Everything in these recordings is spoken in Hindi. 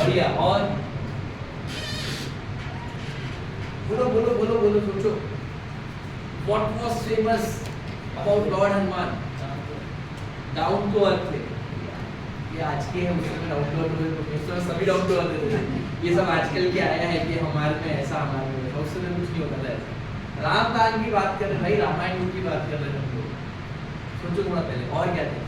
बढ़िया। और बोलो बोलो बोलो बोलो, सोचो। What was famous about Lord Hanuman? Down to earth थे। ये आज के हम उसमें डाउन टू अर्थ प्रोफेसर सभी डाउन टू अर्थ थे। ये सब आजकल के आया है कि हमारे में ऐसा, हमारे में वैसा, उससे कुछ नहीं होता था ऐसा। रामदान की बात कर रहे भाई, रामायण की बात कर रहे हैं हम लोग। सोचो थोड़ा पहले और क्या थे।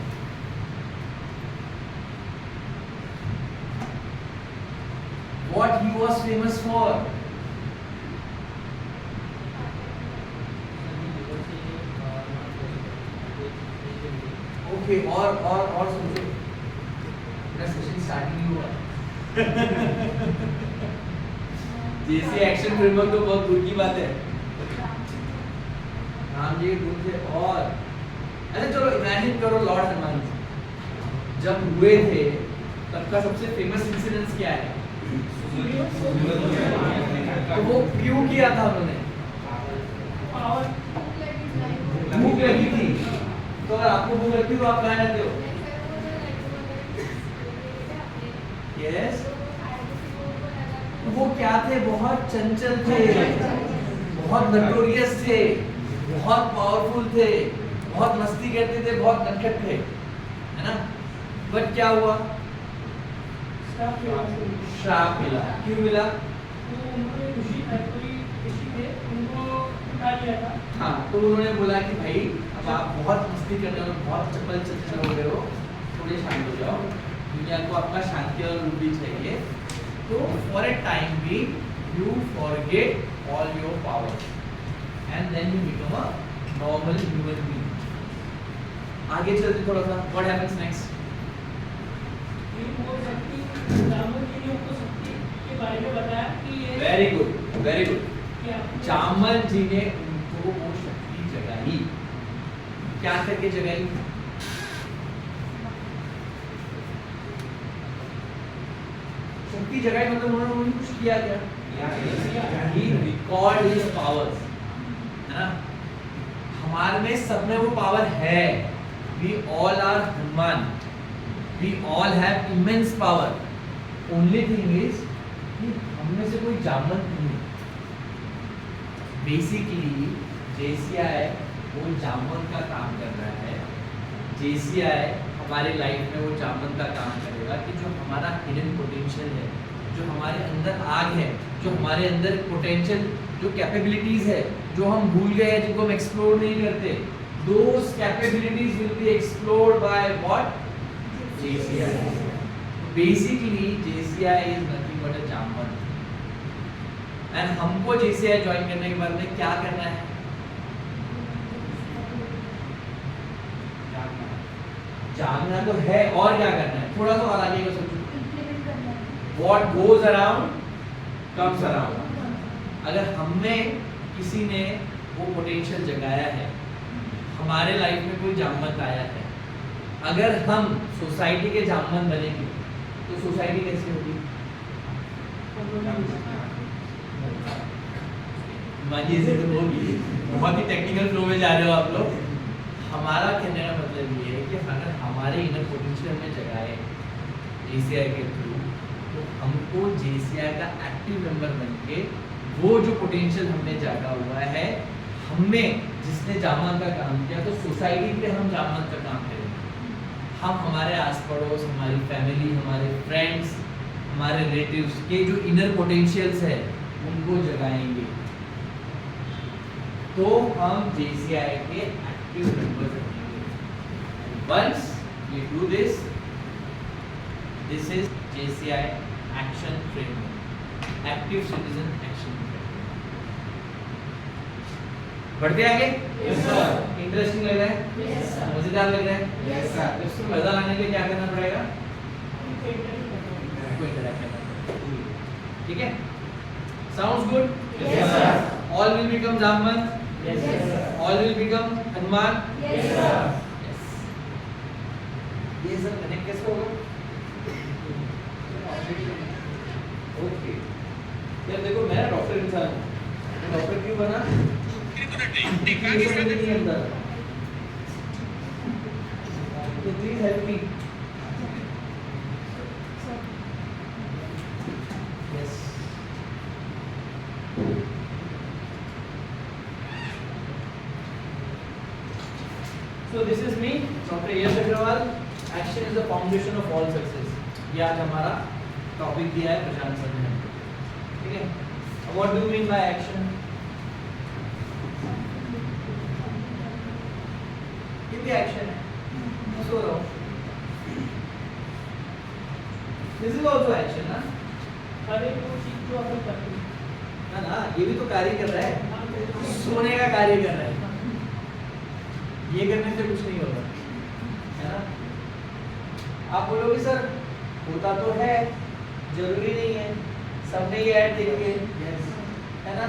What he was famous for? Okay, और सोचो। मेरा सेशन स्टार्ट नहीं हुआ। जैसे एक्शन फिल्म तो बहुत दूर की बात है। राम जी गुण थे। और अच्छा चलो इमेजिन करो लॉर्ड हनुमान जब हुए थे तब का सबसे फेमस इंसिडेंस क्या है? तो वो क्यों किया था उन्होंने? भूख लगी थी। तो अगर आपको भूख लगती तो आप कहाँ जाते हो? यस। वो क्या थे? बहुत चंचल थे, बहुत नटोरियस थे, बहुत पावरफुल थे, बहुत मस्ती करते थे, बहुत नटखट थे, है ना? बट क्या हुआ? श्राप मिला। क्यों मिला? हाँ, तो उन्होंने बोला कि भाई अब आप बहुत मस्ती कर रहे हो, बहुत चप्पल चल रहे हो, थोड़े शांत हो जाओ। दुनिया को आपका शांति और रूपी चाहिए। तो for a time be you forget all your powers and then you become a normal human being. आगे चलते थोड़ा सा, what happens next? Very good, very good. Jamwant ji ने उनको वो शक्ति जगाई। क्या करके जगाई? शक्ति जगाई मतलब उन्होंने कुछ किया क्या? He recalled his powers, है ना? हमारे में सब में वो पावर है। We all are Hanuman. We all have immense power. Only thing is कि हममें से कोई जामवंत नहीं है। बेसिकली JCI वो जामवंत का काम कर रहा है। JCI हमारे लाइफ में वो जामवंत का काम करेगा कि जो हमारा हिडन पोटेंशियल है, जो हमारे अंदर आग है, जो हमारे अंदर पोटेंशियल, जो कैपेबिलिटीज है, जो हम भूल गए हैं, जिनको हम एक्सप्लोर नहीं करते, those capabilities will be explored by what? JCI. Basically JCI is nothing but a Jamwant. And हमको JCI ज्वाइन करने के बाद में क्या करना है? जागना तो है, और क्या करना है? थोड़ा सा और आगे को सोचो। What goes around comes around। अगर हमें किसी ने वो पोटेंशियल जगाया है, हमारे लाइफ में कोई जामवंत आया है, अगर हम सोसाइटी के जामवंत बनेंगे तो सोसाइटी कैसी होगी? मानिए से तो होगी। बहुत ही टेक्निकल फ्लो में जा रहे हो आप लोग। हमारा कहने का मतलब ये है कि अगर हमारे इनर पोटेंशियल में जगाए JCI के थ्रू, तो हमको JCI का एक्टिव मेंबर बनके वो जो पोटेंशियल हमने जागा हुआ है, हमें जिसने जामवंत का काम किया, तो सोसाइटी पे हम जामवंत का काम करेंगे। हम हमारे आस पड़ोस, हमारी फैमिली, हमारे फ्रेंड्स, हमारे रिलेटिव्स के जो इनर पोटेंशियल्स है उनको जगाएंगे। तो हम JCI के एक्टिव मेंबर्स बनेंगे। Once we do this, this is JCI action framework, active citizen action framework। बढ़ते आगे? Yes sir। इंटरेस्टिंग लग रहा है? Yes sir। मजेदार लग रहा है? Yes sir। इसमें मजा लाने के लिए क्या करना पड़ेगा? कोई इंटरेक्ट करना। ठीक है? Sounds good? Yes sir। All will become Jamwant? Yes sir। All will become Hanuman? Yes sir। Yes। ये सब कनेक्ट कैसे होगा? ओके। यार देखो मैं डॉक्टर इंसान हूँ। डॉक्टर क्यों बना? तो please help me. So this is me, Dr. Yash Agrawal. Action is the foundation of all success. ये आज हमारा टॉपिक दिया है प्रशांत सर ने, ठीक है? What do you mean by action? ये भी action है. So this is also action, ना? अरे वो चीज जो अपन करते हैं ना, ये भी तो कार्य कर रहा है, सोने का कार्य कर रहा है. ये करने से कुछ नहीं होगा, है ना? आप बोलोगे सर होता तो है, जरूरी नहीं है, सबने ये ऐड देखी है, है ना?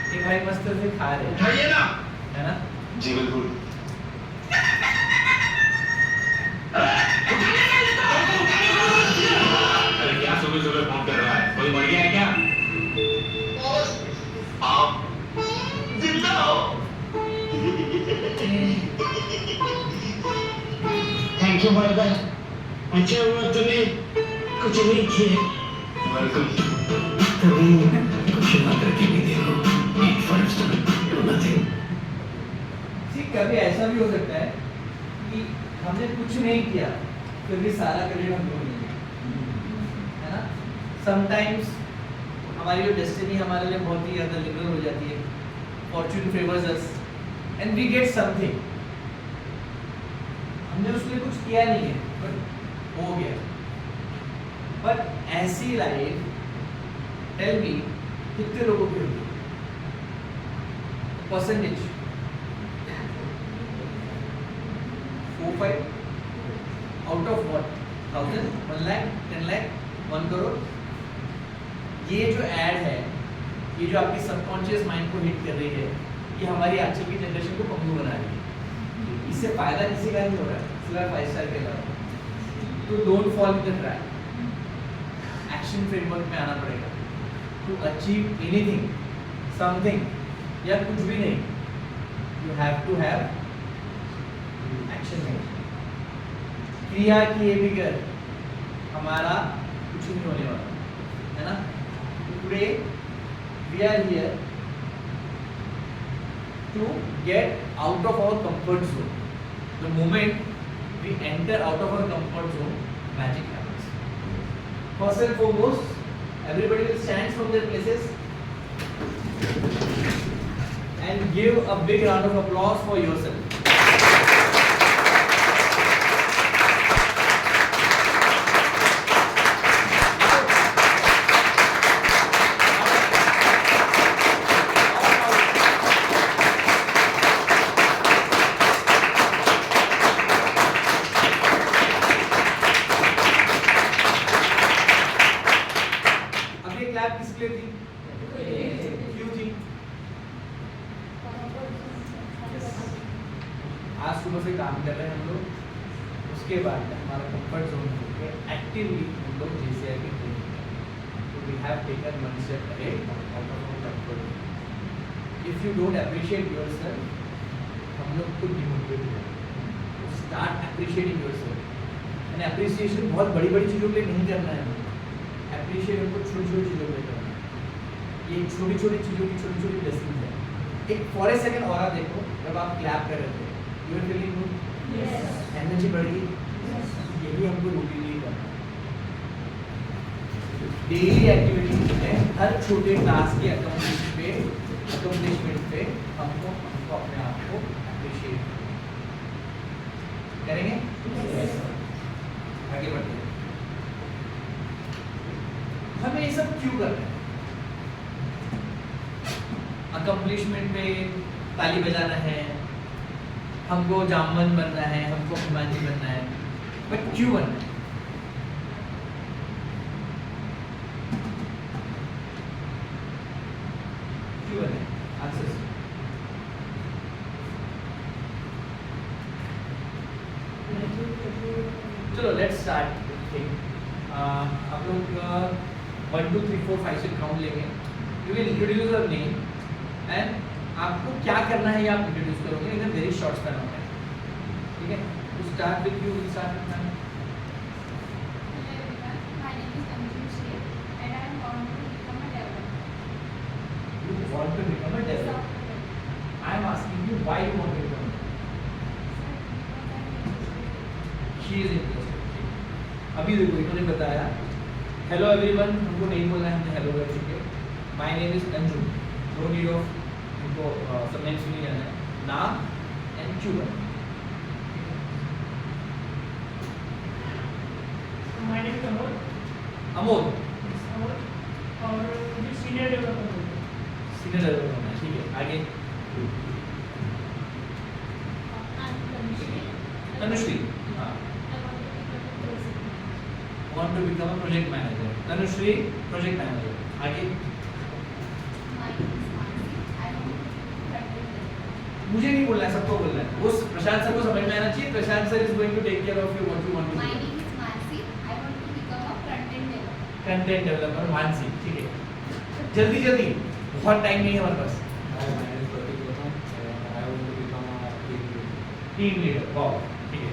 ये भाई मस्त से खा रहे हैं, है ना? जी बिल्कुल। अरे क्या सुबह सुबह फोन कर रहा है? कोई मर गया है क्या? आप जिंदा हो? थैंक यू ब्रदर, अच्छा हुआ तूने कुछ नहीं किया। वेलकम। कभी कुछ ना करके भी देखो, eat first, do nothing। कभी ऐसा भी हो सकता है कि हमने कुछ नहीं किया फिर भी सारा क्रेडिट हमको मिल गया, है ना? समटाइम्स हमारी जो डेस्टिनी हमारे लिए बहुत ही ज़्यादा लिबरल हो जाती है, fortune favours us and we get something. हमने उसके लिए कुछ किया नहीं है बट हो गया. बट ऐसी लाइफ टेल मी कितने लोगों की होगी? Percentage 4-5 out of what? 1000, 1 lakh, 10 lakh, 1 crore. ये जो ऐड है, ये जो आपकी सबकॉन्शियस माइंड को हिट कर रही है, ये हमारी आजकल की जनरेशन को पंगु बना रही है. इससे फायदा किसी का नहीं हो रहा है सिवाय 5 स्टार के अलावा. तो don't fall in the trap. Action framework में आना पड़ेगा टू अचीव एनीथिंग, समथिंग या कुछ भी नहीं. You have to have action है. क्रिया किए बिगर हमारा कुछ नहीं होने वाला, है ना? Today we are here to get out of our comfort zone. The moment we enter out of our comfort zone, magic happens. First and foremost, everybody will stand from their places and give a big round of applause for yourself. किसके लिए थी? क्यों थी? आज सुबह से काम कर रहे हैं हम लोग, उसके बाद हमारा कंफर्ट जोन में एक्टिवली हम लोग JCI की ट्रेनिंग करें. तो we have taken one step ahead out of our comfort zone. If you don't appreciate yourself, हम लोग खुद डिमोटिवेट हो जाएंगे. Start appreciating yourself. And appreciation बहुत बड़ी बड़ी चीज़ों के लिए नहीं करना है. अप्रिशिएट हमको छोटी छोटी चीज़ों के लिए करना है. ये छोटी छोटी चीज़ों की छोटी छोटी ब्लेसिंग्स है. एक फॉर ए सेकंड और आप देखो, जब आप क्लैप कर रहे थे, you are feeling good, energy बढ़ गई. यही हमको रूटीनली करना है. डेली एक्टिविटी में हर छोटे टास्क के अकम्प्लिशमेंट पे हमको अपने आप को अप्रिशिएट करेंगे. आगे बढ़ते हैं. हमें ये सब क्यों करना है? अकम्प्लिशमेंट पे ताली बजाना है, हमको जामवन बनना है, हमको हिमांशी बनना है, बट क्यों बनना है? क्यों बनना है? आंसर. चलो लेट्स स्टार्ट. आप लोग 1 2 3 4 5 से काउंट लेंगे. You will introduce your name and आपको क्या करना है ये आप इंट्रोड्यूस करोगे in very short span of time, ठीक है? To start with you, will start with ma'am. My name is Anju Sheikh and I want to become a developer. You want to become a developer. I am asking you why you want to become a developer. She is interested. अभी देखो इन्होंने बताया हेलो एवरीवन, हमको नहीं बोलना है, हमने हेलो कर चुके। My name is Anju, no need of इनको सब नेम्स नहीं लेना है, नाम एंड क्यूबन। My name is Amol. Amol, और मुझे सीनियर डेवलपर बोलते हैं। सीनियर डेवलपर होना है, ठीक है? आगे I'm Tanushree. तनुश्री, हाँ, I want to become want to become a president. a project manager. Tanushree project manager. आगे My name is Mansi. I want to become a president. मुझे नहीं बोलना है, सबको बोलना है। उस प्रशांत सर को समझ में आना चाहिए। Prashant sir is going to take care of you what you want to My do. name is Mansi. I want to become a front-end developer. Content developer Mansi, ठीक है? जल्दी जल्दी, बहुत टाइम नहीं है हमारे पास। Hi, my name is Pratik Gautam and I want to become a team leader. Team leader, wow, ठीक है?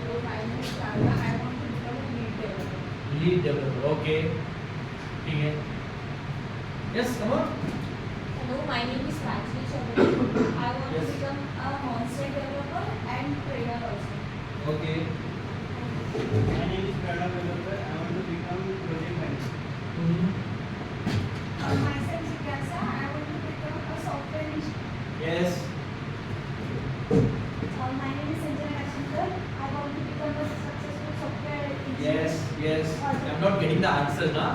Hello, my name is Sharda. I want to become a lead developer. Lead developer, okay, ठीक है? Yes, come on. Hello, my name is Rajni Chaudhary. I want Yes. to become a monster developer and trader also. Okay, My name is Pranav Developer. I want to become project manager. Myself Jigyasa. I want to become a software engineer. Yes, My name is Sanjana Kashinkar. I want to become a successful software engineer. Yes, yes. I am not getting the answer ना,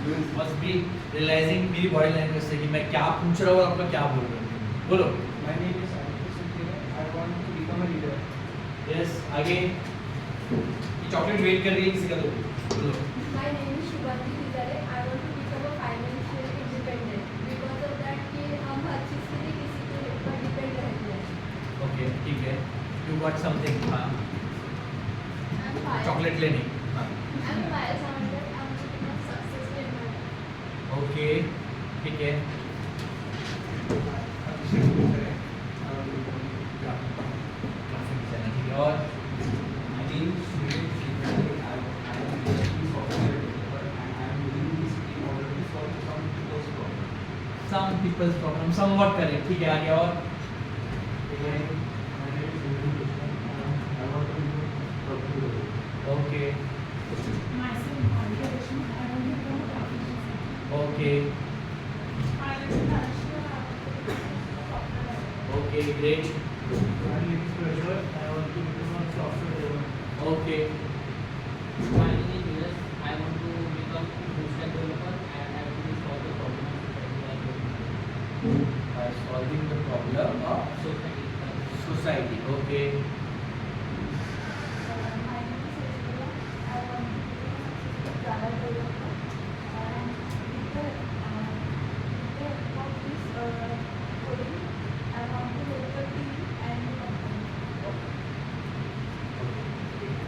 यू मस्ट बी रियलाइजिंग मेरी बॉडी लैंग्वेज से कि मैं क्या पूछ रहा हूँ और आपका क्या बोल रहा हूँ। बोलो। My name is Aditya Sukhdev. I want to become a leader. Yes, आगे। ये चॉकलेट वेट कर रही है, किसी का दो। बोलो। My name is Shubhanti Dizare. I want to become a financial independent. Because of that कि हम हर चीज़ के लिए किसी के ऊपर डिपेंड रहते हैं. ओके, ठीक है? यू गॉट समथिंग, हाँ, I'm Payal. चॉकलेट लेनी, हाँ, I'm Payal Samantar. I want to become successful in my life. Okay, ठीक है? ग्राफिक डिजाइनर, ठीक है? और My name is Sunil Shivani. I am a PhD software developer and I am using this team order to solve some people's problems. some people's problem, somewhat correct, ठीक है? आगे और My name is Sunil Krishnan and I want to become a software developer. Okay, Myself Bhavya Rashmi. I want to become a graphic designer. Okay, My name is Arshia. I want to become a software developer. Okay, great, My name is Prajwal. I want to become a software developer. Okay, My name is Neeraj. I want to become a full stack developer and I want to solve the problem by solving the problem of of society. society, okay, My name is Rashmi. I want to become a Java developer. And with the help of this coding, I want to help the team and the company.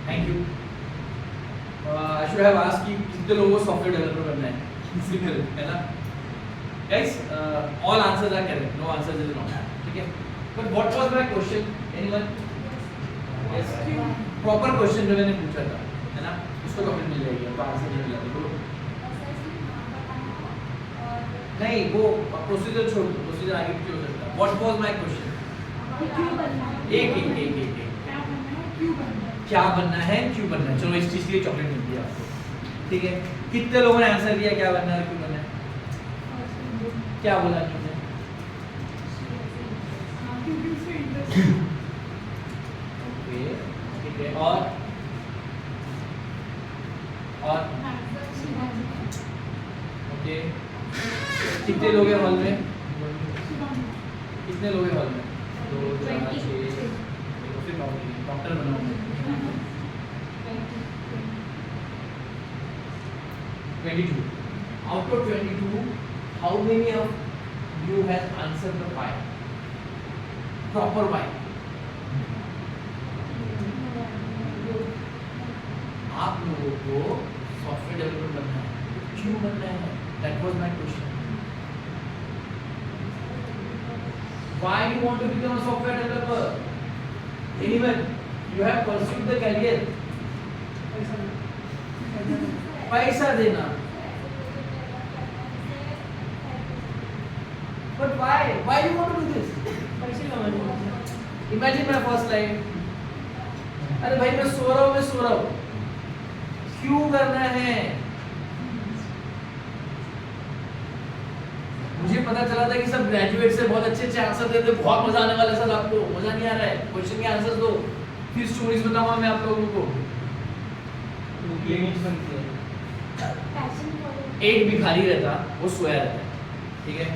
Thank you. I should have asked कि कितने लोगों को सॉफ्टवेयर डेवलपर बनना है, सिंपल है ना? Guys, all answers are correct, no answers is wrong, ठीक है? But what was my question? Anyone? Yes, proper question जो मैंने पूछा था, है ना? उसको कमेंट मिल जाएगी, आपको आंसर नहीं मिला तो बोलो। नहीं, वो प्रोसीजर छोड़ दो, प्रोसीजर आगे पीछे हो सकता है। What was my question? एक एक एक एक एक क्या बनना है, क्यों बनना है? चलो, इस चीज के लिए चॉकलेट मिलती है आपको, ठीक है? कितने लोगों ने आंसर दिया क्या बनना है और क्यों बनना है? क्या बोला तुमने? ओके, ठीक है, और ओके, कितने लोग हैं हॉल में? कितने लोग हैं हॉल में? 2 4 6, फिर डॉक्टर बनाओ। 22. Out of 22, how many of you have answered the why? Proper why? आप लोगों को सॉफ्टवेयर डेवलपर बनना है, क्यों बनना है? That was my question. Why do you want to become a software developer? Anyone? You have pursued the career. पैसा देना. But why? Why do you want to do this? Imagine my first life. अरे भाई मैं सो रहा हूँ. क्यों करना है? मुझे पता चला था कि सब ग्रेजुएट से बहुत अच्छे आंसर देते, बहुत मजा आने वाला है सर. आपको मजा नहीं आ रहा है? क्वेश्चन के आंसर्स दो, फिर स्टोरीज बताऊंगा मैं आप लोगों को. Passion for it. एक भिखारी रहता, वो सोया रहता है, ठीक है.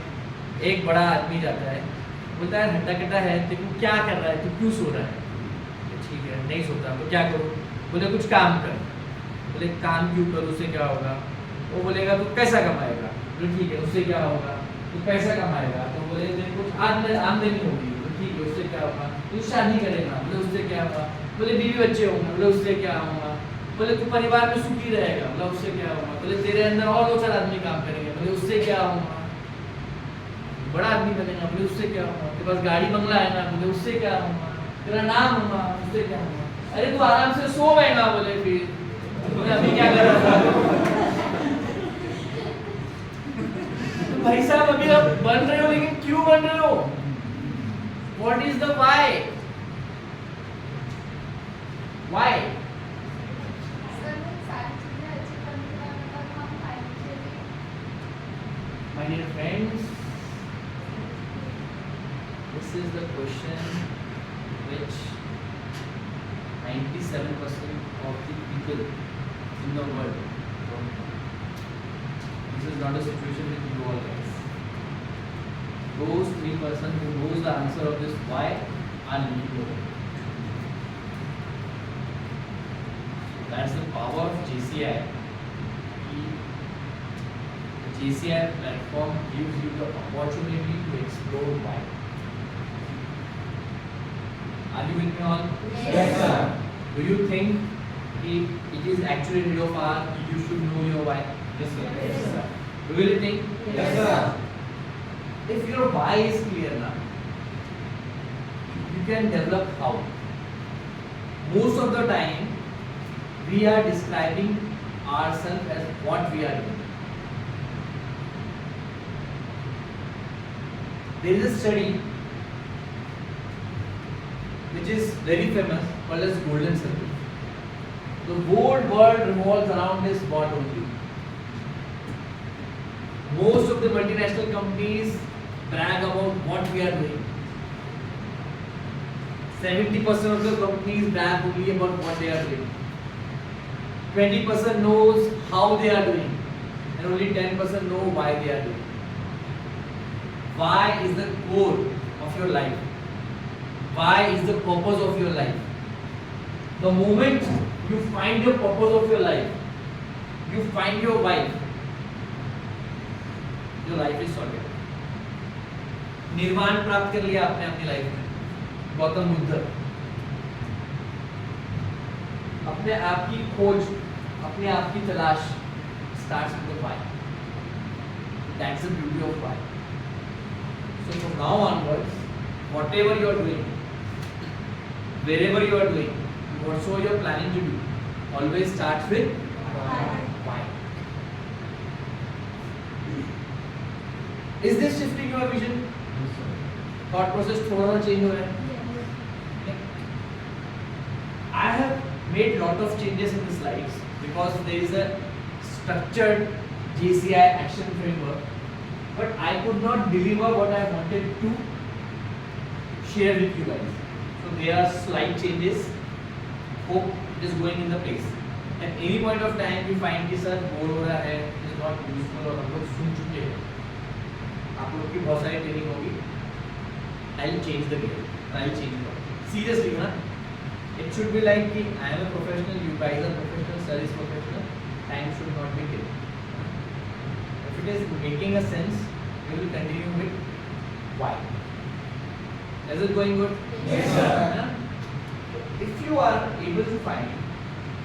एक बड़ा आदमी जाता है, बोलता है हट्टा कट्टा है, तू क्या कर रहा है, तू क्यों सो रहा है? ठीक है, नहीं सोता तो क्या करूँ? बोले कुछ काम कर. बोले काम क्यों करूँ, उससे क्या होगा? वो बोलेगा तू पैसा कमाएगा. बोले ठीक है, उससे क्या होगा? तू पैसा कमाएगा. तो बोले कुछ आमदनी होगी. तो ठीक है, उससे क्या होगा? तू शादी करेगा. बोले उससे क्या होगा? बोले बीवी बच्चे होंगे. बोले उससे क्या होगा? बोले तू परिवार में सुखी रहेगा. बोला उससे क्या होगा? बोले तेरे अंदर और 2-4 आदमी काम करेंगे. बोले उससे क्या होगा? बड़ा आदमी बनेगा. बोले उससे क्या होगा? तेरे पास गाड़ी बंगला है ना. बोले उससे क्या होगा? तेरा नाम होगा. उससे क्या होगा? अरे तू आराम से सो गएगा. बोले फिर बोले अभी क्या कर रहा था? भाई साहब अभी आप बन रहे हो, लेकिन क्यों बन रहे हो? What is the why? Why? Sir वो सारी चीजें अच्छी करने का मतलब हम financially My dear friends, this is the question which 97% of the people in the world don't know. This is not a situation with you all guys. Those 3% who knows the answer of this why are leading over. That's the power of JCI. The JCI platform gives you the opportunity to explore why. Are you with me all? Yes, sir. Do you think it is actually real of our you should know your why? Yes, sir. Yes, sir. Do you really think? Yes, sir. If your why is clear now, you can develop how. Most of the time, we are describing ourselves as what we are doing. There is a study which is very famous called as Golden Circle. The whole world revolves around this what only. Most of the multinational companies brag about what we are doing. 70% of the companies brag only about what they are doing. 20% knows how they are doing, and only 10% know why they are doing. Why is the core of your life? Why is the purpose of your life? The moment you find your purpose of your life, you find your wife, your life is sorted. निर्वाण प्राप्त कर लिया आपने अपनी लाइफ में. गौतम बुद्ध अपने आप की खोज, अपने आप की तलाश starts with the why. That's the beauty of why. So from now onwards, whatever you are doing, wherever you are doing, whatsoever you are planning to do, always starts with why. Is this shifting your vision? Yes, sir. Thought process थोड़ा सा change हो रहा है. I have made lot of changes in the slides because there is a structured JCI action framework, but I could not deliver what I wanted to share with you guys. So there are slight changes. Hope it is going in the place. At any point of time you find कि सर बोर हो रहा है, it is not useful और हम लोग सुन चुके हैं. आप लोग की बहुत सारी ट्रेनिंग होगी. I'll change the game. I'll change it. Seriously, ना? It should be like कि I am a professional, you guys are professional, sir is professional. Time should not be killed. If it is making a sense, we will continue with why. Is it going good? Yes, sir. Yeah? If you are able to find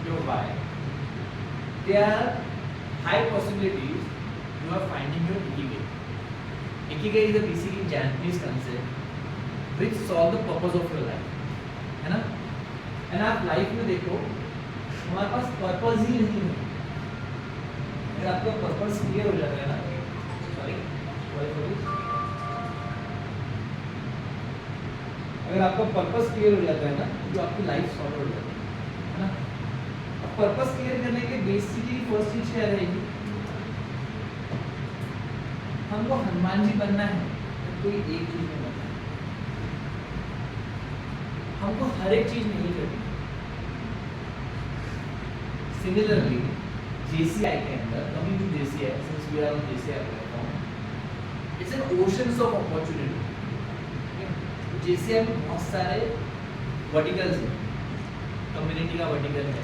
your why, there are high possibilities you are finding your ikigai. Ikigai is a basically Japanese concept which solve the purpose of your life, है ना। एंड आप लाइफ में देखो हमारे पास पर्पस ही नहीं है। अगर आपका पर्पस क्लियर हो जाता है ना, सॉरी अगर आपका पर्पस क्लियर हो जाता है ना, तो आपकी लाइफ सॉल्व हो जाती है ना। अब पर्पस क्लियर करने के बेसिकली फर्स्ट चीज क्या रहेगी, हमको हनुमान जी बनना है, कोई एक चीज में बनना है, हमको हर एक चीज नहीं करनी। सिमिलरली JCI के अंदर, coming to JCI, since we are on JCI platform, it's an oceans of opportunity. JCI में बहुत सारे वर्टिकल्स हैं, कम्युनिटी का वर्टिकल है,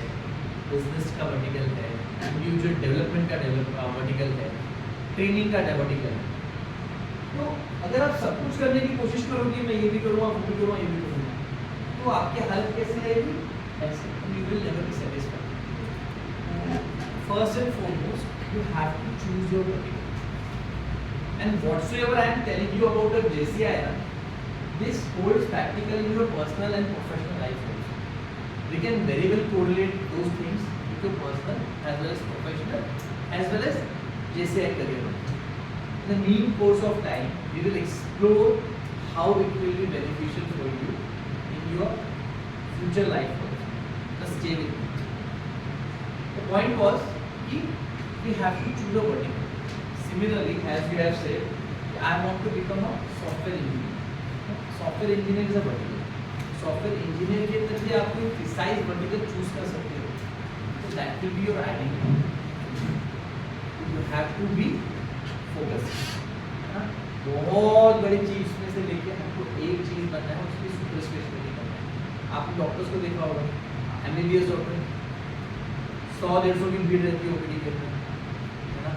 बिजनेस का वर्टिकल है, इंडिविजुअल डेवलपमेंट का वर्टिकल है, ट्रेनिंग का वर्टिकल है। तो अगर आप सब कुछ करने की कोशिश करोगे, मैं ये भी करूँगा, वो भी करूँगा, ये भी करूँगा, तो आपकी हालत कैसी रहेगी, ऐसे you will never be satisfied. First and foremost, you have to choose your vertical. And whatsoever I am telling you about the JCI, this holds practically in your personal and professional life also. We can very well correlate those things with your personal as well as professional as well as JCI career. In the mean course of time, we will explore how it will be beneficial for you in your future life also. Just stay with me. The point was we have to choose a vertical. Similarly, as you have said, I want to become a software engineer. Software engineer is a vertical. Software engineer के अंदर भी आप कोई precise vertical choose कर सकते हो. So that will be your identity. You have to be focused. बहुत बड़ी चीज में से लेके हमको एक चीज बनना है, उसकी सुपर स्पेशलिटी करना है। आपने डॉक्टर्स को देखा होगा, MBBS डॉक्टर 100-150 की भीड़ रहती है ओपीडी के अंदर, है ना।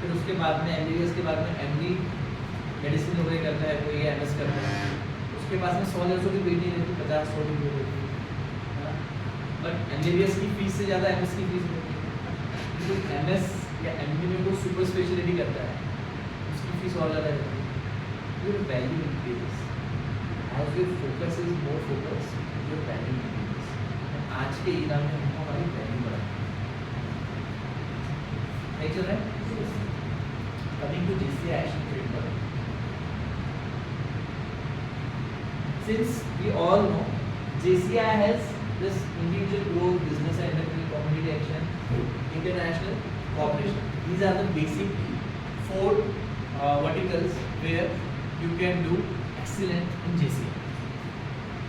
फिर उसके बाद में MBBS के बाद में MD मेडिसिन वगैरह करता है, कोई MS करता है, उसके पास में 100-150 की भीड़ नहीं रहती, 50-100 की भीड़ रहती है ना। बट MBBS की फीस से ज़्यादा MS की फीस रहती है। जो MS या MD में कोई सुपर स्पेशलिटी करता है, उसकी फीस और ज़्यादा रहती है। Your value increases as your focus is more focus, your value increases. आज के इरा में हमको हमारी वैल्यू बढ़ानी है। नहीं चल रहा है। Coming to JCI action framework, since we all know JCI has this individual growth, business and enterprise, community action, international cooperation. These are the basic 4 verticals where you can do excellent in JCI.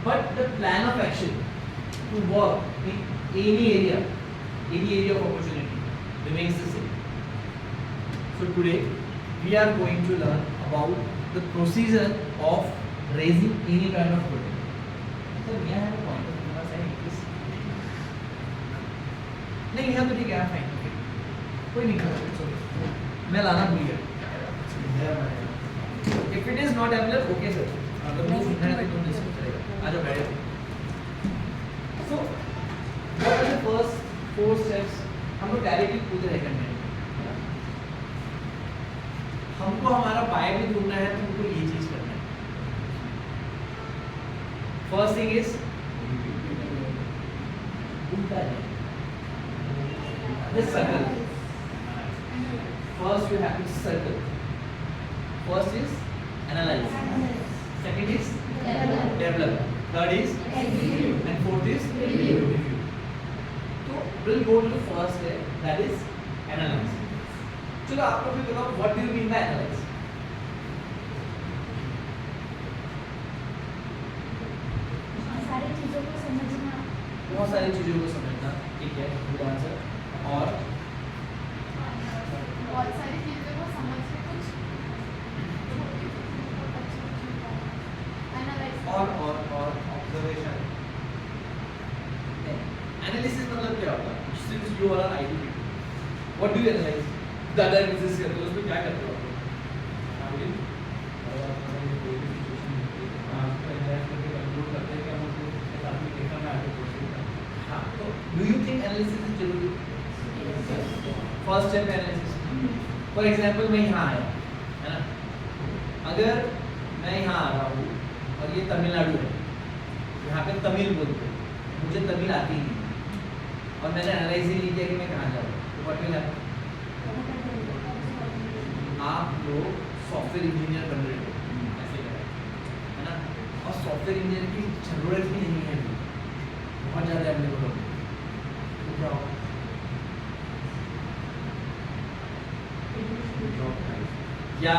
But the plan of action to work in any area of opportunity remains the same. So today we are going to learn about the procedure of raising any kind of vertical. So may I have a point of view side please? नहीं यहाँ तो ठीक है, फाइन, कोई नहीं कर, मैं लाना भूल गया। If it is not available, okay sir, अगर वो सुनना है तो डिस्कस करेगा, आ जाओ बैठो। So what are the first 4 steps? हम लोग डायरेक्टली कूद रहे करने, हमको हमारा बाय भी ढूंढना है, तो हमको ये चीज करना है। फर्स्ट थिंग इज उल्टा है, this circle. First you have to circle. First is analyze. Second is develop. Third is execute. And fourth is review. So we'll go to the first step, that is analyze. चलो आप लोग भी बताओ, what do you mean by analyze? सारी चीजों को समझना, बहुत सारी चीजों को समझना, ठीक है, गुड आंसर। और बहुत सारी चीजों को समझ के कुछ एनालाइज और ऑब्जर्वेशन। एनालिसिस मतलब क्या होता है? Since you are an IT people, what do you analyse? Data analysis करते हो, उसमें क्या करते हो आप लोग? हाँ बोलिए। कोई भी सिचुएशन होती है, आपको एनालाइज करके कंक्लूड करते हैं कि हम उसको इस आदमी देखा मैं आगे प्रोसीड करता। हाँ, तो do you think analysis is जरूरी? First step analysis. For example मैं यहाँ आया, है ना, अगर मैं यहाँ आ रहा हूँ और ये तमिलनाडु है, यहाँ पे तमिल बोलते हैं, मुझे तमिल आती ही नहीं और मैंने एनालाइज ही नहीं किया कि मैं कहाँ जाऊँ, तो व्हाट विल हैपन? आप लोग सॉफ्टवेयर इंजीनियर बन रहे हो ऐसे करें, है ना, और सॉफ्टवेयर इंजीनियर की जरूरत ही नहीं है अभी, बहुत ज़्यादा अवेलेबल हो, तो क्या होगा? या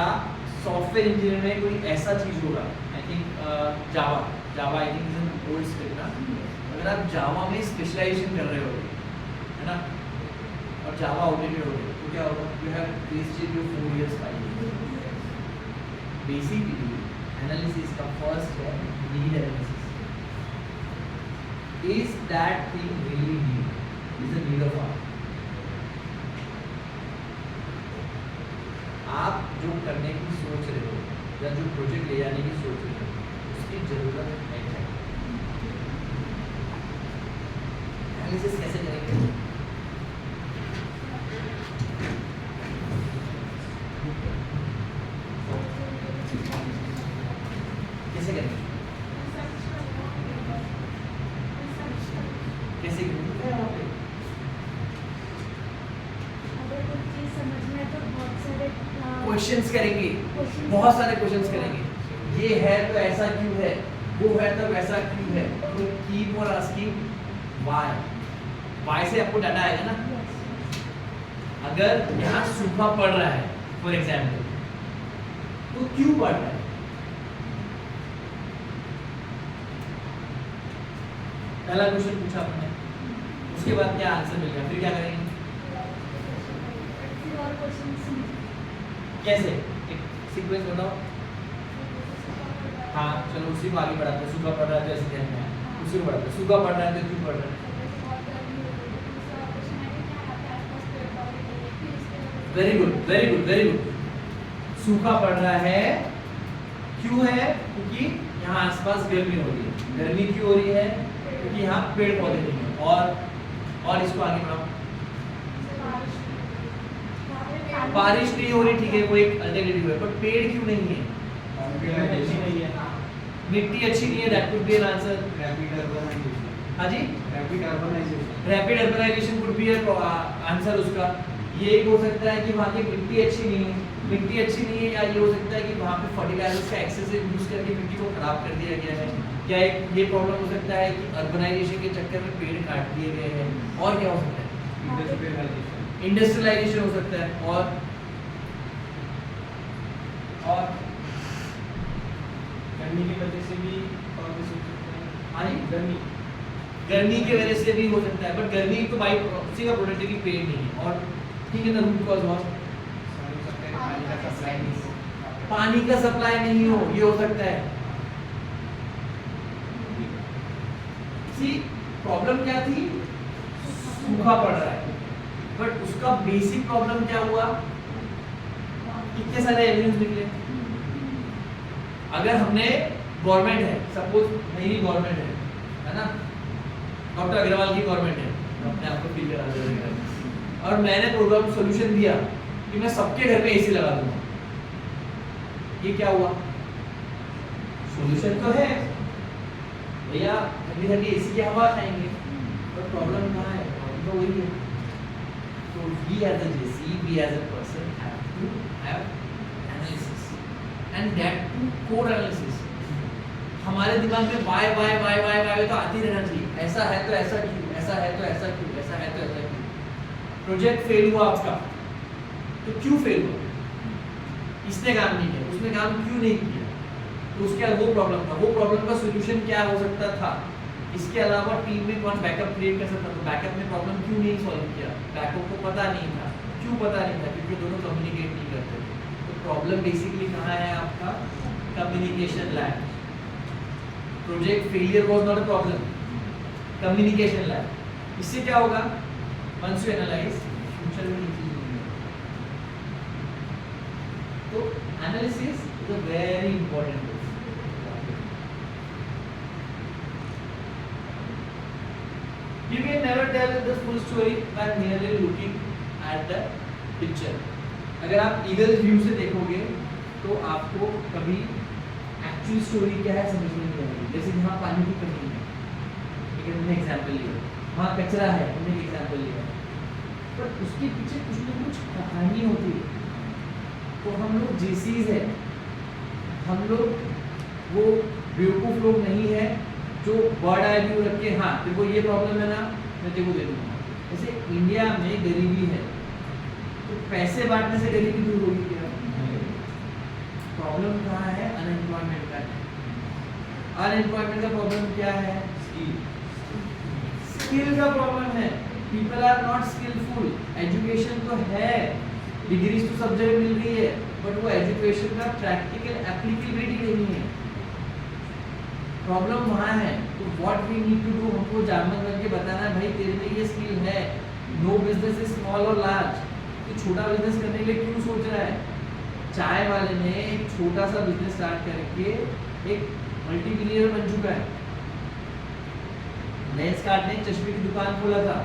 सॉफ्टवेयर इंजीनियर में कोई ऐसा चीज़ होगा, I think Java I think is an old skill ना, अगर आप जावा में स्पेशलाइजेशन कर रहे हो, है ना, और जावा आउटडेटेड हो गए, तो क्या होगा? You have wasted your 4 years 5 years. Basically analysis का फर्स्ट है need analysis. Is that thing really need? Is the need of hour? आप जो करने की सोच रहे हो या जो प्रोजेक्ट ले जाने की सोच रहे हो, उसकी जरूरत है क्या? एनालिसिस कैसे करेंगे? कैसे करेंगे? कैसे करेंगे? अगर कोई चीज़ समझना है तो बहुत सारे क्वेश्चंस करेंगे, Questions. बहुत सारे क्वेश्चंस करेंगे. ये है तो ऐसा क्यों है, वो है तो वैसा क्यों है, तो keep on asking why. Why से आपको डाटा आएगा ना. अगर यहाँ सूखा पड़ रहा है फॉर एग्जाम्पल, तो क्यों पड़ रहा है? पहला क्वेश्चन पूछा आपने, उसके बाद क्या आंसर मिल गया, फिर क्या करेंगे? फिर और क्वेश्चन कैसे? एक सीक्वेंस बताओ. हाँ चलो उसी को आगे बढ़ाते हैं. सूखा पड़ रहा है तो ऐसे ध्यान में आया, उसी को बढ़ाते हैं. सूखा पड़ रहा है तो क्यों पड़ रहा है? Very good very good very good. सूखा पड़ रहा है क्यों है? क्योंकि यहाँ आसपास गर्मी हो रही है. गर्मी क्यों हो रही है? क्योंकि यहाँ पेड़ पौधे नहीं है. और इसको आगे बढ़ाओ. बारिश नहीं हो रही, ठीक है, वो एक अल्टरनेटिव है, पर पेड़ क्यों नहीं है? मिट्टी अच्छी नहीं है, that could be an answer. हाँ जी, rapid urbanisation could be answer उसका. ये एक हो सकता है कि वहाँ की मिट्टी अच्छी नहीं है. मिट्टी अच्छी नहीं है, या ये हो सकता है कि वहाँ पे फर्टिलाइजर्स का एक्सेसिव यूज करके मिट्टी को खराब कर दिया गया है. या एक ये प्रॉब्लम हो सकता है कि अर्बनाइजेशन के चक्कर में पेड़ काट दिए गए हैं. और क्या हो सकता है? इंडस्ट्रियलाइजेशन हो सकता है. और गर्मी की वजह से भी प्रॉब्लम हो सकता है. हाँ जी, गर्मी की वजह से भी हो सकता है, बट गर्मी तो भाई उसी का प्रोडक्ट है कि पेड़ नहीं है. और ठीक है ना, रूट कॉज और पानी का सप्लाई नहीं हो, ये हो सकता है. सी प्रॉब्लम क्या थी? सूखा पड़ रहा है, बट उसका बेसिक प्रॉब्लम क्या हुआ? कितने सारे एविडेंस निकले. अगर हमने गवर्नमेंट है, सपोज मेरी गवर्नमेंट है ना, डॉक्टर अग्रवाल की गवर्नमेंट है, अपने आप को फील करा दे रहे हैं, और मैंने प्रोग्राम सॉल्यूशन दिया कि मैं सबके घर में एसी लगा दूंगा. ये क्या हुआ? सॉल्यूशन तो है भैया, ठंडी ठंडी एसी की हवा खाएंगे, पर प्रॉब्लम कहाँ है? प्रॉब्लम तो वही है. So we as a JC, we as a person have to have analysis, and that too core analysis. हमारे दिमाग में वाई तो आती रहना चाहिए. ऐसा है तो ऐसा क्यों, ऐसा है तो ऐसा क्यों, ऐसा है तो ऐसा क्यों. प्रोजेक्ट फेल हुआ आपका, तो क्यों फेल हुआ? इसने काम नहीं किया, उसने काम क्यों नहीं किया, तो उसके बाद वो प्रॉब्लम था. वो प्रॉब्लम का सोल्यूशन क्या हो सकता था? इसके अलावा टीम में कौन बैकअप क्रिएट कर सकता? तो बैकअप ने प्रॉब्लम क्यों नहीं सॉल्व किया? बैकअप को पता नहीं था. क्यों पता नहीं था? क्योंकि दोनों कम्युनिकेट नहीं करते थे. तो प्रॉब्लम बेसिकली कहाँ है आपका? Communication lack. Project failure was not a problem, communication lack. इससे क्या होगा? वंस यू एनालाइज, फ्यूचर में ये चीज होगी. तो analysis is a very important. You can never tell the full story by merely looking at the picture. अगर आप eagle view से देखोगे तो आपको कभी एक्चुअल स्टोरी क्या है समझ में नहीं आ रही। जैसे यहाँ पानी की कमी है, ठीक है, तुमने एग्जाम्पल लिया, वहाँ कचरा है, तुमने एग्जाम्पल लिया, पर उसके पीछे कुछ ना कुछ कहानी होती है। तो हम लोग जेसीज है, हम लोग वो बेवकूफ़ लोग नहीं है जो बर्ड आई व्यू रख के हाँ तेरे को ये प्रॉब्लम है ना मैं तेरे को दे दूँगा। जैसे इंडिया में गरीबी है तो पैसे बांटने से गरीबी दूर होगी क्या? प्रॉब्लम कहाँ है? अनएम्प्लॉयमेंट का है। अनएम्प्लॉयमेंट का प्रॉब्लम क्या है? स्किल का प्रॉब्लम है। People are not skilful. Education तो है, डिग्रीज तो सब जगह मिल रही है, बट वो एजुकेशन का प्रैक्टिकल एप्लीकेबिलिटी नहीं है। प्रॉब्लम वहाँ है। तो what we need to do, हमको जामन बन के बताना है भाई तेरे में ये स्किल है। नो बिजनेस इज स्मॉल और लार्ज। तो छोटा बिजनेस करने के लिए क्यों सोच रहा है? चाय वाले ने एक छोटा सा बिजनेस स्टार्ट करके एक मल्टीमिलियनर बन चुका है। लेंस काटने चश्मे की दुकान खोला था,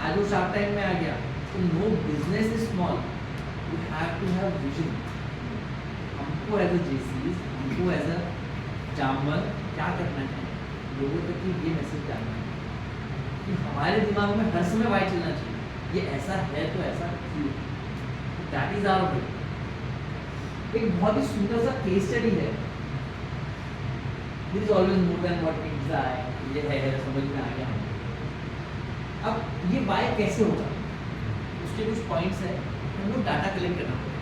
आज वो शार्क टैंक में आ गया। तो no business is small, you have to have vision. हमको एज अ जेसीज, हमको एज अ जामन क्या करना है, लोगों तक ये मैसेज डालना है कि हमारे दिमाग में हर समय वाई चलना चाहिए, ये ऐसा है तो ऐसा क्यों। That is our way. एक बहुत ही सुंदर सा केस स्टडी है। This is always more than what meets the eye. ये है समझ में आ गया हमको। अब ये वाई कैसे होगा, उसके कुछ पॉइंट्स है। हमको डाटा कलेक्ट करना पड़ेगा।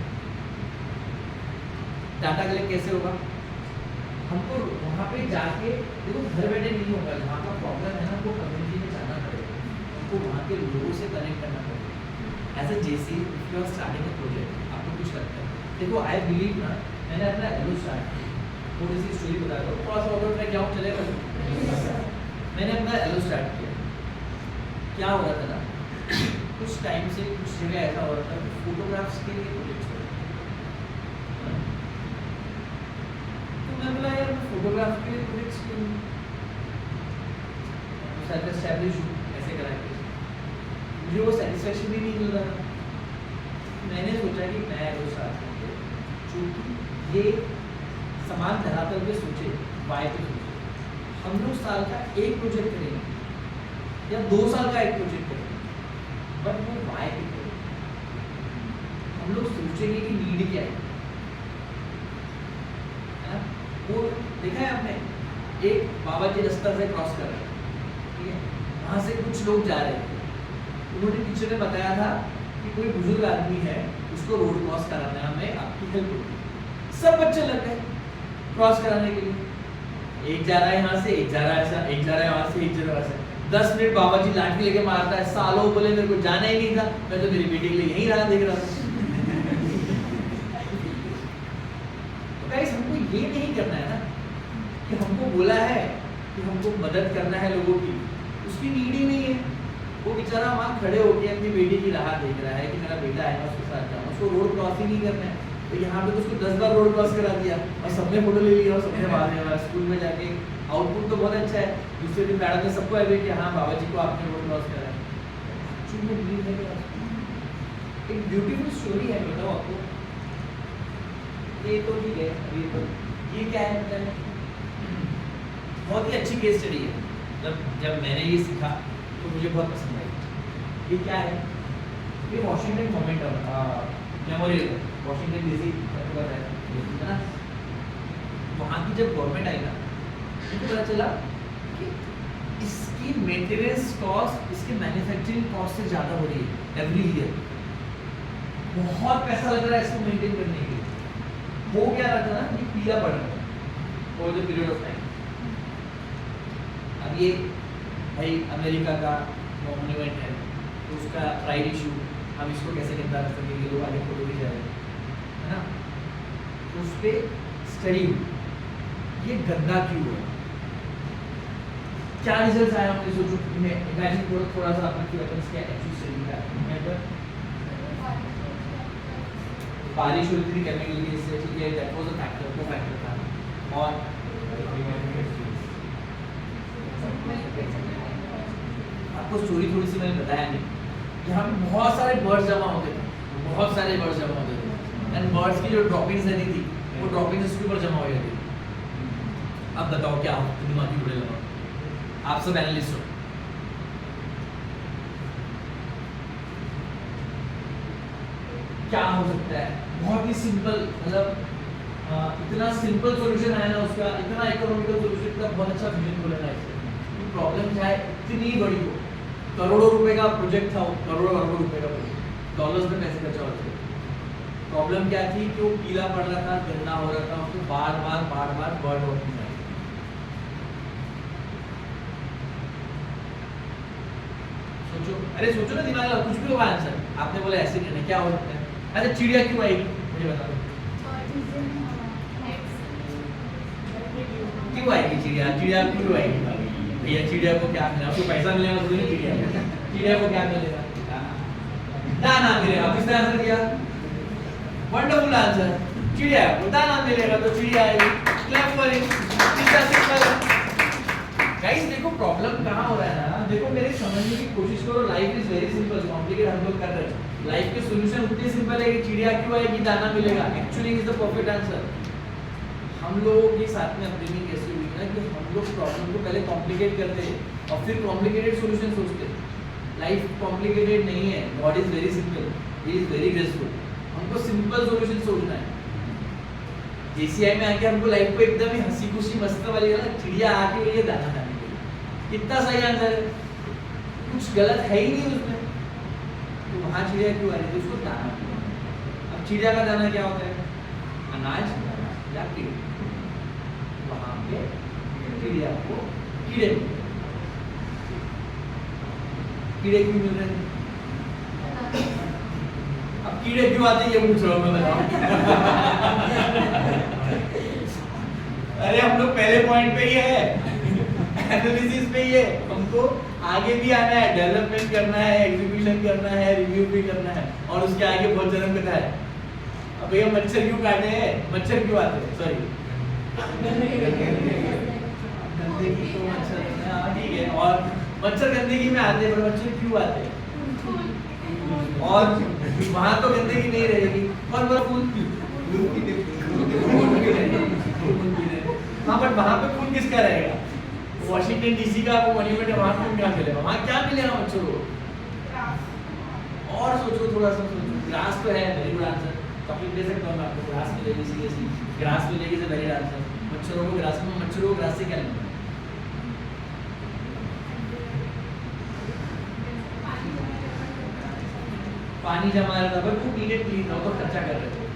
डाटा कलेक्ट कैसे होगा? हमको वहाँ पे जाके, देखो घर बैठे नहीं होगा, जहाँ का प्रॉब्लम है ना वो कम्युनिटी में जाना पड़ेगा, हमको वहाँ के लोगों से कनेक्ट करना पड़ेगा। As a Jaycee if you are starting a project, आपको कुछ लगता है, देखो आई बिलीव ना, मैंने अपना एलो स्टार्ट किया, थोड़ी सी स्टोरी बता दो, थोड़ा सा ऑर्डर ट्रैक जाऊँ चलेगा। मैंने अपना एलो स्टार्ट किया, क्या हो रहा था ना, कुछ टाइम से कुछ जगह ऐसा हो रहा था कि फोटोग्राफ्स के लिए प्रोजेक्ट्स हो रहे थे। तो मैं बोला यार फोटोग्राफ के लिए प्रोजेक्ट्स क्यों शायद एस्टैब्लिश हूँ, ऐसे कराएंगे, मुझे वो सेटिस्फेक्शन भी नहीं मिल रहा था। मैंने सोचा कि मैं एलो स्टार्ट करके, चूँकि ये समान धरातल पे सोचे, वाई पे सोचे, हम लोग साल का एक प्रोजेक्ट करेंगे या 2 साल का एक प्रोजेक्ट करेंगे, बट वो वाई पे करेंगे। हम लोग सोचेंगे कि नीड क्या है ना? वो देखा है आपने, एक बाबा जी रास्ता से क्रॉस कर रहे हैं, ठीक है, वहाँ से कुछ लोग जा रहे थे, उन्होंने टीचर ने बताया था कि कोई बुजुर्ग आदमी है, उसको रोड क्रॉस कराना है, हमें आपकी हेल्प होगी। सब बच्चे लग गए क्रॉस कराने के लिए, एक जा रहा है यहाँ से, एक जा रहा है ऐसा, एक जा रहा है वहाँ से, एक जा रहा है वहाँ से। 10 मिनट बाबा जी लाठी लेके मारता है, सालों बोले मेरे को जाना ही नहीं था, मैं तो मेरी बेटी के लिए यहीं रहा देख रहा था। तो गाइस हमको ये नहीं करना है ना कि हमको बोला है कि हमको मदद करना है लोगों की, उसकी नीड ही नहीं है। वो बेचारा वहाँ खड़े होके अपनी बेटी की राह देख रहा है कि मेरा बेटा आएगा उसके साथ जाऊँ, उसको रोड क्रॉस ही नहीं करना है। तो यहाँ पे तो उसको 10 बार रोड क्रॉस करा दिया और सबने फोटो ले लिया और सबने बाद में स्कूल में जाके आउटपुट तो बहुत अच्छा है, दूसरे दिन मैडम ने सबको एग्री कि हाँ बाबा जी को आपने रोड क्रॉस करा है। एक ब्यूटीफुल स्टोरी है, बताओ आपको, ये तो ठीक है, अभी तो ये क्या है, मतलब बहुत ही अच्छी केस स्टडी है। जब मैंने ये सीखा तो मुझे बहुत पसंद आई। ये क्या है, ये Washington moment memorial, Washington DC है ना, वहाँ की जब गवर्नमेंट आई ना, मुझे पता चला कि इसकी मेंटेनेंस कॉस्ट इसके मैन्युफैक्चरिंग कॉस्ट से ज़्यादा हो रही है एवरी ईयर। बहुत पैसा लग रहा है इसको मेंटेन करने के लिए। वो क्या रहा था ना, ये पीला पड़ रहा था over the period of time. अब ये भाई अमेरिका का मॉन्यूमेंट है, तो उसका प्राइड इशू, हम इसको कैसे गंदा कर सकेंगे, लोग आगे फोटो भी जाए, है ना। तो उस पर स्टडी हुई, ये गंदा क्यों है, क्या रिजल्ट आया, हमने सोचो इमेजिन थोड़ा सा अपना क्या एक्चुअल स्टडी का बारिश हुई थी केमिकल की, इससे ठीक है, दैट वाज अ फैक्टर, वो फैक्टर था। और आपको स्टोरी थोड़ी सी मैंने बताया नहीं, यहाँ पे बहुत सारे बर्ड्स जमा होते थे, बहुत सारे बर्ड्स जमा होते थे, एंड बर्ड्स की जो ड्रॉपिंग्स रहती थी वो ड्रॉपिंग्स उसके ऊपर जमा हो जाती थी। अब बताओ क्या हो, दिमागी बुरे लगाओ, आप सब एनालिस्ट हो। क्या हो सकता है? बहुत ही सिंपल, मतलब इतना सिंपल सॉल्यूशन है ना उसका, इतना इकोनॉमिकल सॉल्यूशन, इतना बहुत अच्छा विजन बोला है इससे। प्रॉब्लम चाहे इतनी बड़ी हो, करोड़ों रुपए का प्रोजेक्ट था, करोड़ों अरबों रुपए का प्रोजेक्ट, डॉलर्स में पैसे खर्चा होते थे। प्रॉब्लम क्या थी कि वो पीला पड़ रहा था, गंदा हो रहा था, उसको बार बार बर्ड होती है। सोचो, अरे सोचो ना, दिमाग लगा, कुछ भी होगा आंसर। आपने बोला ऐसे नहीं, क्या हो सकता है? अच्छा, चिड़िया क्यों आएगी मुझे बता दो, क्यों आएगी चिड़िया? चिड़िया क्यों आएगी भैया? चिड़िया को क्या मिलेगा? उसको पैसा मिलेगा थोड़ी ना चिड़िया, चिड़िया को क्या मिलेगा? दाना मिलेगा। किसने आंसर दिया? वंडरफुल आंसर, चिड़िया को दाना मिलेगा तो चिड़िया आएगी। क्लैप फॉर इट, कितना सिंपल। गाइस देखो प्रॉब्लम कहाँ हो रहा है ना, देखो मेरे समझने की कोशिश करो। Life is very simple, complicate हम लोग कर रहे हैं। लाइफ के सॉल्यूशन उतने सिंपल है कि चिड़िया क्यों आएगी, दाना मिलेगा, actually is the perfect answer. हम लोगों के साथ में अपनी कैसे हुई ना कि हम लोग प्रॉब्लम को पहले कॉम्प्लिकेट करते हैं और फिर कॉम्प्लिकेटेड सॉल्यूशन सोचते हैं। लाइफ कॉम्प्लिकेटेड नहीं है, God is very simple, he is very graceful. हमको सिंपल सॉल्यूशन सोचना है। जेसीआई में आके हमको लाइफ को एकदम ही हंसी खुशी मस्त वाली ना, चिड़िया आके हुई है दाना खाने के लिए, कितना सही आंसर है, कुछ गलत है ही नहीं उसमें। तो वहाँ चिड़िया क्यों आ रही थी? उसको दाना मिला। अब चिड़िया का दाना क्या होता है? अनाज या कीड़े। वहाँ पे चिड़िया को कीड़े मिलते हैं। कीड़े क्यों मिल रहे हैं? अब कीड़े क्यों आते हैं ये पूछ रहा हूँ मैं, बताओ। अरे हम लोग पहले पॉइंट पे ही है, एनालिसिस पे ही है। हमको आगे भी आना है, डेवलपमेंट करना है, एग्जीक्यूशन करना है, रिव्यू भी करना है, और उसके आगे बहुत जन्म कथा है। अब भैया मच्छर क्यों काटे हैं? मच्छर क्यों आते हैं? सॉरी, गंदगी तो मच्छर, हाँ ठीक है, और मच्छर गंदगी में आते हैं, पर मच्छर क्यों आते हैं? और वहाँ तो गंदगी नहीं रहेगी, और बोला फूल, हाँ बट वहाँ पे फूल किसका रहेगा? वॉशिंगटन डीसी का वो मॉन्यूमेंट है, वहाँ फूल क्या मिलेगा? वहाँ क्या मिलेगा मच्छर को? और सोचो, थोड़ा सा सोचो। ग्रास तो है, वेरी गुड आंसर, चॉकलेट दे सकता हूँ मैं आपको, ग्रास मिलेगी, सीरियसली ग्रास मिलेगी, is a very good answer. मच्छरों को ग्रास में, मच्छरों को ग्रास से क्या लेना? पानी जमा रहा था, बट वो नीडेड क्लीन था, तो खर्चा कर रहे थे।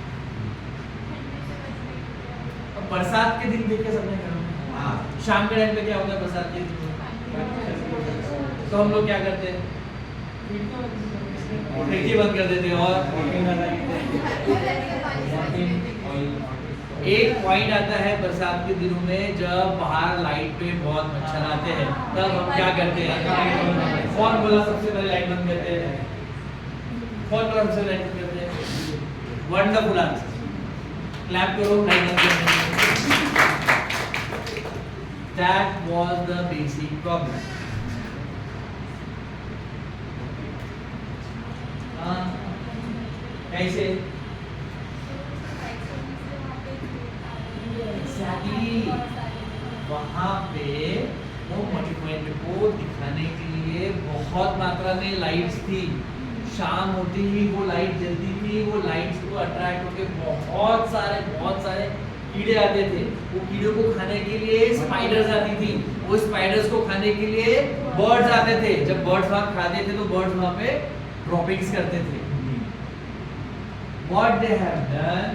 अब बरसात के दिन देखे सबने घरों में, शाम के टाइम पे क्या होता है बरसात के दिन में? तो हम लोग क्या करते हैं? खिड़की बंद कर देते हैं। और एक पॉइंट आता है बरसात के दिनों में, जब बाहर लाइट पे बहुत मच्छर आते हैं, तब हम क्या करते हैं? कौन बोला सबसे पहले लाइट बंद करते हैं? कौन बोला सबसे पहले लाइट बंद करते हैं? वंडरफुल आंसर, क्लैप करो, लाइट बंद करते हैं। That was the basic problem. कैसे? Exactly. वहाँ पे वो मॉन्यूमेंट को दिखाने के लिए बहुत मात्रा में लाइट्स थी। शाम होती ही वो लाइट जलती थी, वो लाइट्स को अट्रैक्ट होकर बहुत सारे कीड़े आते थे। वो कीड़ों को खाने के लिए स्पाइडर्स आती थी, वो स्पाइडर्स को खाने के लिए बर्ड्स आते थे। जब बर्ड्स वहाँ खाते थे तो बर्ड्स वहाँ पे ड्रॉपिंग्स करते थे। What they have done,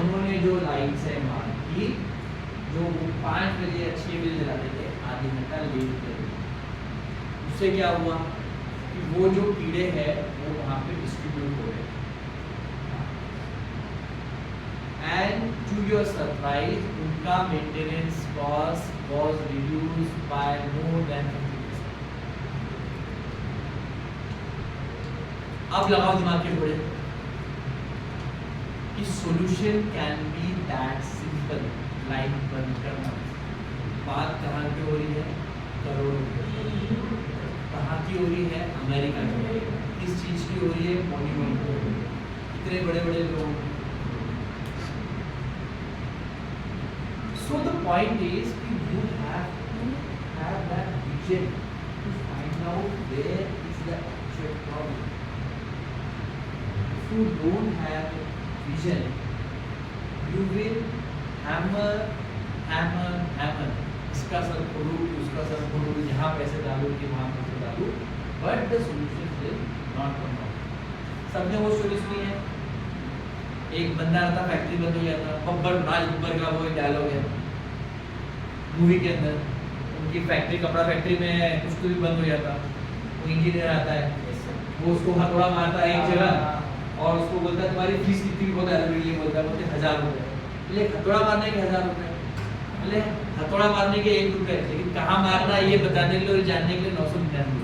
उन्होंने जो लाइट्स है वहाँ की, जो 5 बजे या 6 बजे जलाते थे, आधी घंटा लेट कर, उससे क्या हुआ कि वो जो कीड़े हैं वो वहाँ पे डिस्ट्रीब्यूट हो गए। And to your surprise, उनका maintenance cost was reduced by more than 50%. अब लगाओ दिमाग के घोड़े कि solution can be that simple, light बंद करना। बात कहाँ की हो रही है? करोड़ों की। कहाँ की हो रही है? अमेरिका की। किस चीज की हो रही है? मॉन्यूमेंट की। इतने बड़े बड़े लोग। So the point is you have to have that vision to find out where is the actual problem. If you don't have vision, you will hammer. इसका सर खोलूँ, उसका सर खोलूँ, यहाँ पैसे डालूँ कि वहाँ पैसे डालूँ, but the solution will not come out. सबने वो स्टोरी सुनी है, एक बंदा रहता, फैक्ट्री बंद हो गया था, राज बब्बर का वो एक डायलॉग है मूवी के अंदर, उनकी फैक्ट्री, कपड़ा फैक्ट्री में उसको भी बंद हो जाता, वो इंजीनियर आता है, वो उसको हथौड़ा मारता है एक जगह और उसको बोलता है तुम्हारी फीस कितनी, बोलता है बोलता है 1000 रुपये, बोले हथौड़ा मारने के 1000 रुपये, बोले हथौड़ा मारने के 1 रुपये, लेकिन कहाँ मारना ये बताने के लिए और जानने के लिए 999।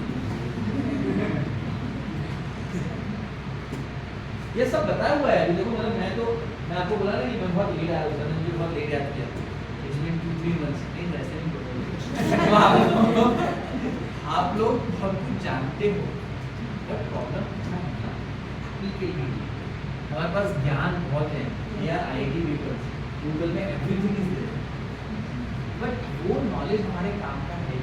ये सब बताया हुआ है। देखो मतलब मैं आपको बोला ना कि मैं बहुत लेट आया था, मुझे बहुत लेट याद किया, इट्स बीन 2-3 मंथ्स, नहीं ऐसे नहीं बोलते। आप लोग बहुत कुछ जानते हो, बट प्रॉब्लम हमारे पास ज्ञान बहुत है, या IIT पेपर्स, गूगल में एवरीथिंग इज देयर, बट वो नॉलेज हमारे काम का है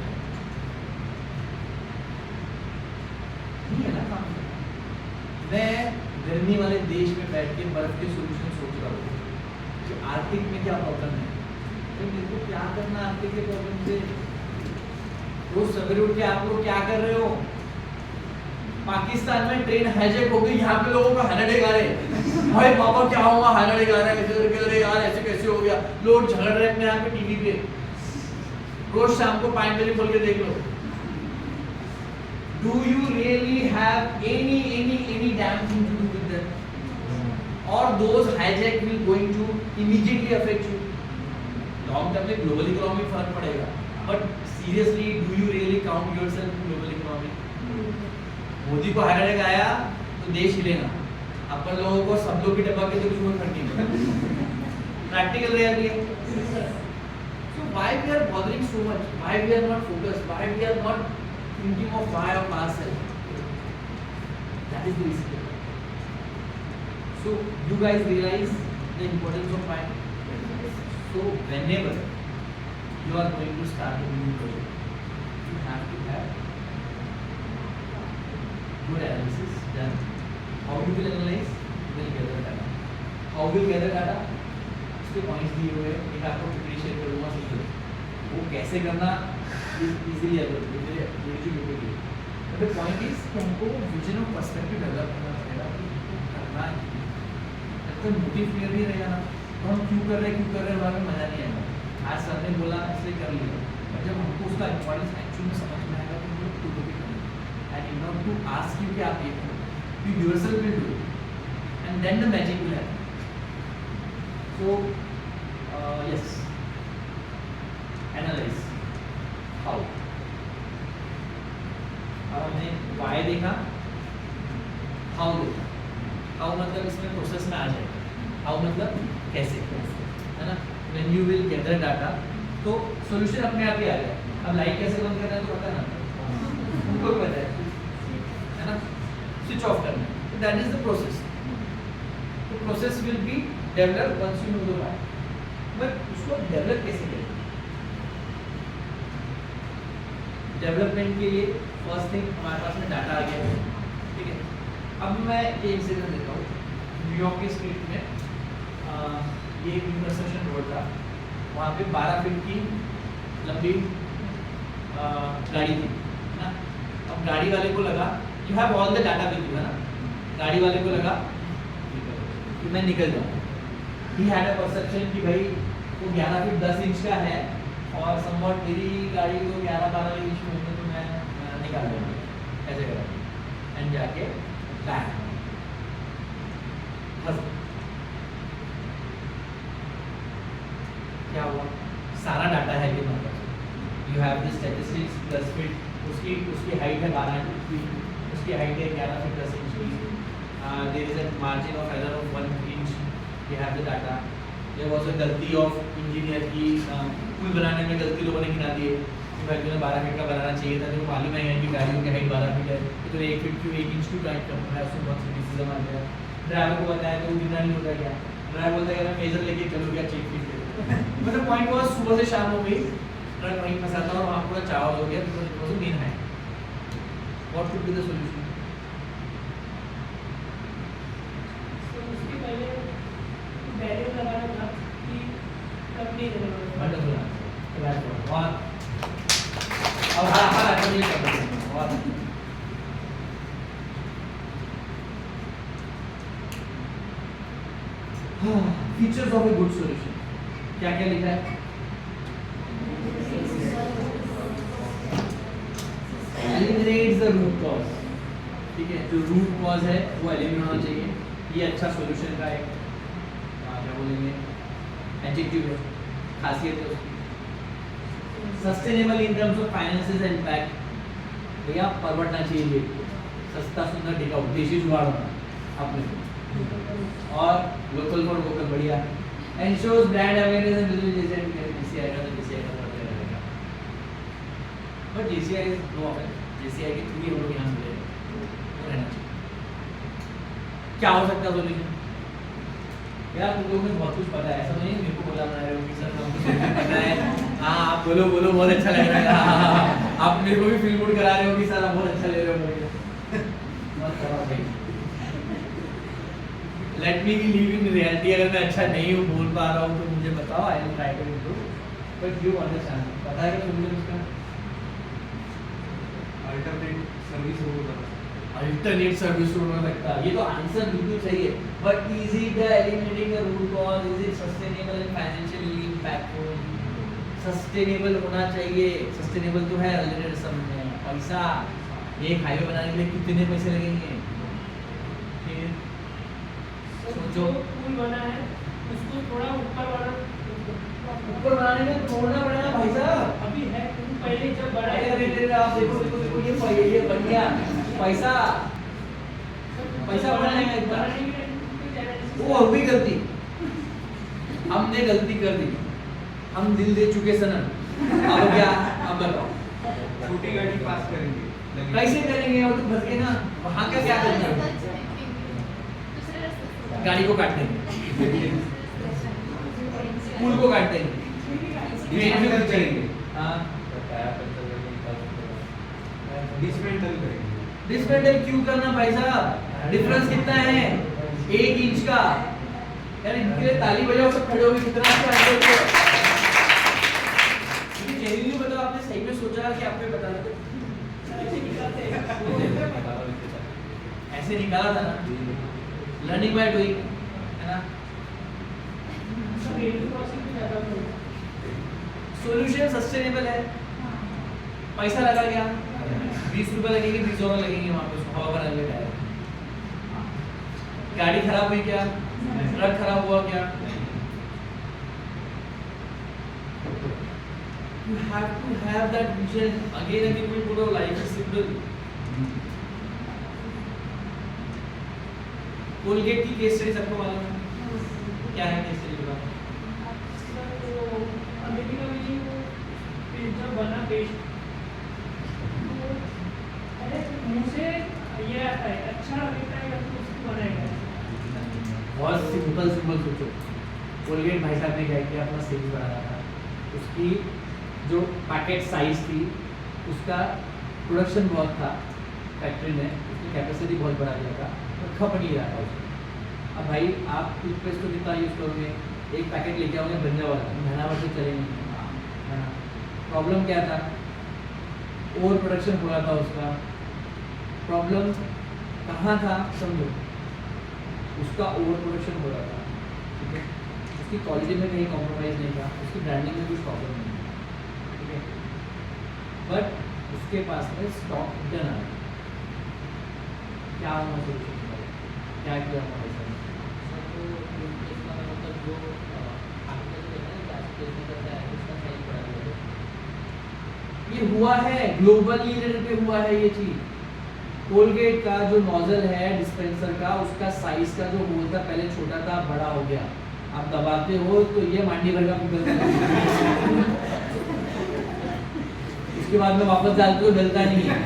नहीं है ना काम। मैं गर्मी वाले देश में बैठ के बर्फ के सोल्यूशन सोच रहा हूँ कि आर्कटिक में क्या प्रॉब्लम है, तो मेरे को क्या करना आर्कटिक के प्रॉब्लम से। रोज सवेरे उठ के आप लोग क्या कर रहे हो, पाकिस्तान में ट्रेन हाईजैक हो गई, यहाँ पे लोगों को हाइनाडे गा रहे, भाई पापा क्या हुआ, हाइनाडे गा रहे हैं, अरे यार ऐसे कैसे हो गया, लोग झगड़ रहे अपने यहाँ पे टीवी पे, रोज शाम को 5 बजे खोल के देख लो। Do you really have any damn thing to do with them? Or those hijack will going to immediately affect you? Long term में global economy फर्क पड़ेगा, but seriously, do you really count yourself in global economy? Modi को हाइनाडे गाया तो देश हिलेगा, अपन लोगों को सब लोग की डब्बा के तो कुछ और फर्क नहीं। प्रैक्टिकल रियलिटी है। So why we are bothering so much? Why we are not focused? Why we are not thinking of why of ourselves? That is the reason. So you guys realize the importance of mind. So whenever you are going to start a new project, you have to have good analysis done. How you will analyze? You will gather data. How will gather data? उसके पॉइंट्स दिए हुए, एक आपको पिक्चर शेयर करूँगा, सीधे वो कैसे करना इजीली अवेलेबल है यूट्यूब पे। बट द पॉइंट इज कि हमको विजन और पर्सपेक्टिव डेवलप करना पड़ेगा कि करना है। जब तक मोटिव क्लियर नहीं रहेगा ना, तो हम क्यों कर रहे हैं बारे में मजा नहीं आएगा। आज सर ने बोला इसलिए कर लिया, और जब हमको उसका इम्पोर्टेंस एक्चुअली में समझ में आएगा तो हम लोग खुद भी करेंगे। And in order to ask you कि आप ये करो, you yourself will do and then the magic will happen. So, yes, analyze how. अब हमने why देखा, how देखा। how मतलब इसमें प्रोसेस में आ जाएगा, how मतलब कैसे, है ना। When you will gather data, तो सॉल्यूशन अपने आप ही आ गया। अब लाइट कैसे बंद करना है तो पता ना, उनको पता है ना, स्विच ऑफ करना है। That is the process. The process will be develop once you know the why, but उसको डेवलप कैसे करें? डेवलपमेंट के लिए फर्स्ट थिंग हमारे पास में डाटा आ गया, ठीक है। अब मैं ये इंसिडेंट देता हूँ, न्यूयॉर्क के स्ट्रीट में ये एक इंटरसेक्शन रोड था, वहाँ पे 12 फीट की लंबी गाड़ी थी ना। अब गाड़ी वाले को लगा, you have all the data with you, है ना। गाड़ी वाले को लगा कि मैं निकल जाऊँ। He had a perception कि भाई वो 11 फीट 10 इंच का है और समवॉट मेरी गाड़ी को 11-12 इंच में होते तो मैं निकाल दूँगा, ऐसे करा एंड जाके बैक क्या हुआ, सारा डाटा है ये मतलब, you have the statistics 10 feet, उसकी हाइट है 12 फीट, उसकी हाइट है 11 फीट 10 इंच की, there is a margin of error of 1 inch, we have the data. There was a गलती ऑफ इंजीनियर की, पुल बनाने में गलती लोगों ने गिना दी है कि भाई तुम्हें 12 फीट का बनाना चाहिए था, तो मालूम है कि गाड़ियों की हाइट 12 फीट है, तो 1 फीट क्यों 1 इंच क्यों टाइट करना है, उसमें बहुत क्रिटिसिज्म आ गया। ड्राइवर को बताया तो गिना नहीं होता क्या, ड्राइवर बोलता है मेजर लेके चलो क्या चेक फीस दे दो। मतलब पॉइंट वाज सुबह से शाम हो गई ट्रक वहीं फंसा था और वहाँ पूरा चावल हो गया because it was a main highway. What could be the solution? तो उसके पहले बैरियर लगाना था कि कब नहीं लगेगा। Wonderful answer. बहुत अब हर कंप्लीट कर देते हैं। बहुत features of a good solution क्या क्या लिखा है? Eliminates the root cause. ठीक है, जो रूट कॉज है वो एलिमिनेट होना चाहिए। ये अच्छा सॉल्यूशन का एक क्या बोलेंगे एडजेक्टिव है, खासियत है उसकी। Sustainable in terms of finances and impact. भैया परवड़ना चाहिए, सस्ता सुंदर टिकाऊ देशी जुगाड़ होना अपने और लोकल फॉर वोकल बढ़िया। Ensures brand awareness and visibility जैसे DCI का रहेगा। But DCI is no offence, DCI के थ्रू हम लोग यहाँ मिले तो रहना चाहिए। क्या हो सकता है सॉल्यूशन? यार तुम लोगों को बहुत कुछ पता है, ऐसा नहीं मेरे को बोला बना रहे हो कि सर हमको पता है। हाँ आप बोलो बोलो बहुत अच्छा लग रहा है। आप मेरे को भी फील गुड करा रहे हो कि सर आप बहुत अच्छा ले रहे हो मुझे। मत करो भाई। Let me live in reality. अगर मैं अच्छा नहीं हूँ बोल पा रहा हूँ तो मुझे बताओ, I will try to improve. But you understand, पता है क्या सॉल्यूशन इसका? अल्टरनेट सर्विस होगा। अल्टरनेट सर्विस रोड में लगता है। ये तो आंसर बिल्कुल सही है, but is it the eliminating the root cause? Is it sustainable and financially impactful? Sustainable होना चाहिए। सस्टेनेबल तो है ऑलरेडी सब में। पैसा एक हाईवे बनाने के लिए कितने पैसे लगेंगे? फिर जो पुल बना है उसको थोड़ा ऊपर बनाने में तोड़ना पड़ेगा भाई साहब। अभी है पुल पहले जब बड़ा अरे आप देखो ये बन गया पैसा बनाने का इतना वो हो गई गलती, हमने गलती कर दी, हम दिल दे चुके सनम। अब क्या? अब बताओ छोटी गाड़ी पास करेंगे कैसे करेंगे? और तो फंस गए ना, वहाँ का क्या करना है? गाड़ी को काट देंगे, पुल को काट देंगे, ट्रेन में करेंगे। हाँ डिसमेंटल करेंगे। डिसमेंटल क्यों करना भाई साहब? डिफरेंस कितना है? 1 इंच का। यार इनके लिए ताली बजाओ सब खड़े हो गए। कितना अच्छा जेन्युइनली बताओ, आपने सही में सोचा कि आपको बता दो? ऐसे निकाला था ना, लर्निंग बाय डूइंग, है ना? सॉल्यूशन सस्टेनेबल है। पैसा लगा गया, 20 रुपए लगेंगे, 20 और लगेंगे वहाँ पे उसको हवा बनाने के टायर। गाड़ी खराब हुई क्या? ट्रक खराब हुआ क्या? You have to have that vision. Again and again, put our life is simple. Colgate की केस स्टडी सबको मालूम है? क्या है केस स्टडी? अमेरिका में जो जब बना पेस्ट अरे मुंह से ये आता है अच्छा लगता है तो उसको बनाएगा। बहुत सिंपल सोचो। कोलगेट भाई साहब ने क्या किया, अपना सेल्स बढ़ाया था। उसकी जो पैकेट साइज थी उसका प्रोडक्शन बहुत था फैक्ट्री ने, उसकी कैपेसिटी बहुत बढ़ा दिया था, तो खप नहीं रहा था उसको। अब भाई आप टूथपेस्ट तो कितना यूज़ करोगे? एक पैकेट लेके आओगे बनने वाला, महीना भर से चलेंगे, है ना? प्रॉब्लम क्या था? ओवर प्रोडक्शन हो रहा था उसका। प्रॉब्लम कहाँ था समझो, उसका ओवर प्रोडक्शन हो रहा था, ठीक है? उसकी क्वालिटी में कहीं कॉम्प्रोमाइज़ नहीं था, उसकी ब्रांडिंग में कुछ प्रॉब्लम नहीं था, ठीक है? बट उसके पास में स्टॉक रिटर्न आ गया। क्या होना सोल्यूशन? क्या किया हमारे साथ? ये हुआ है ग्लोबली लेवल पे हुआ है ये चीज। कोलगेट का जो नोजल है डिस्पेंसर का, उसका साइज का जो होल था पहले छोटा था, बड़ा हो गया। आप दबाते हो तो ये मांडी भर का पिघलता है, उसके बाद में वापस डालते हो डलता नहीं है।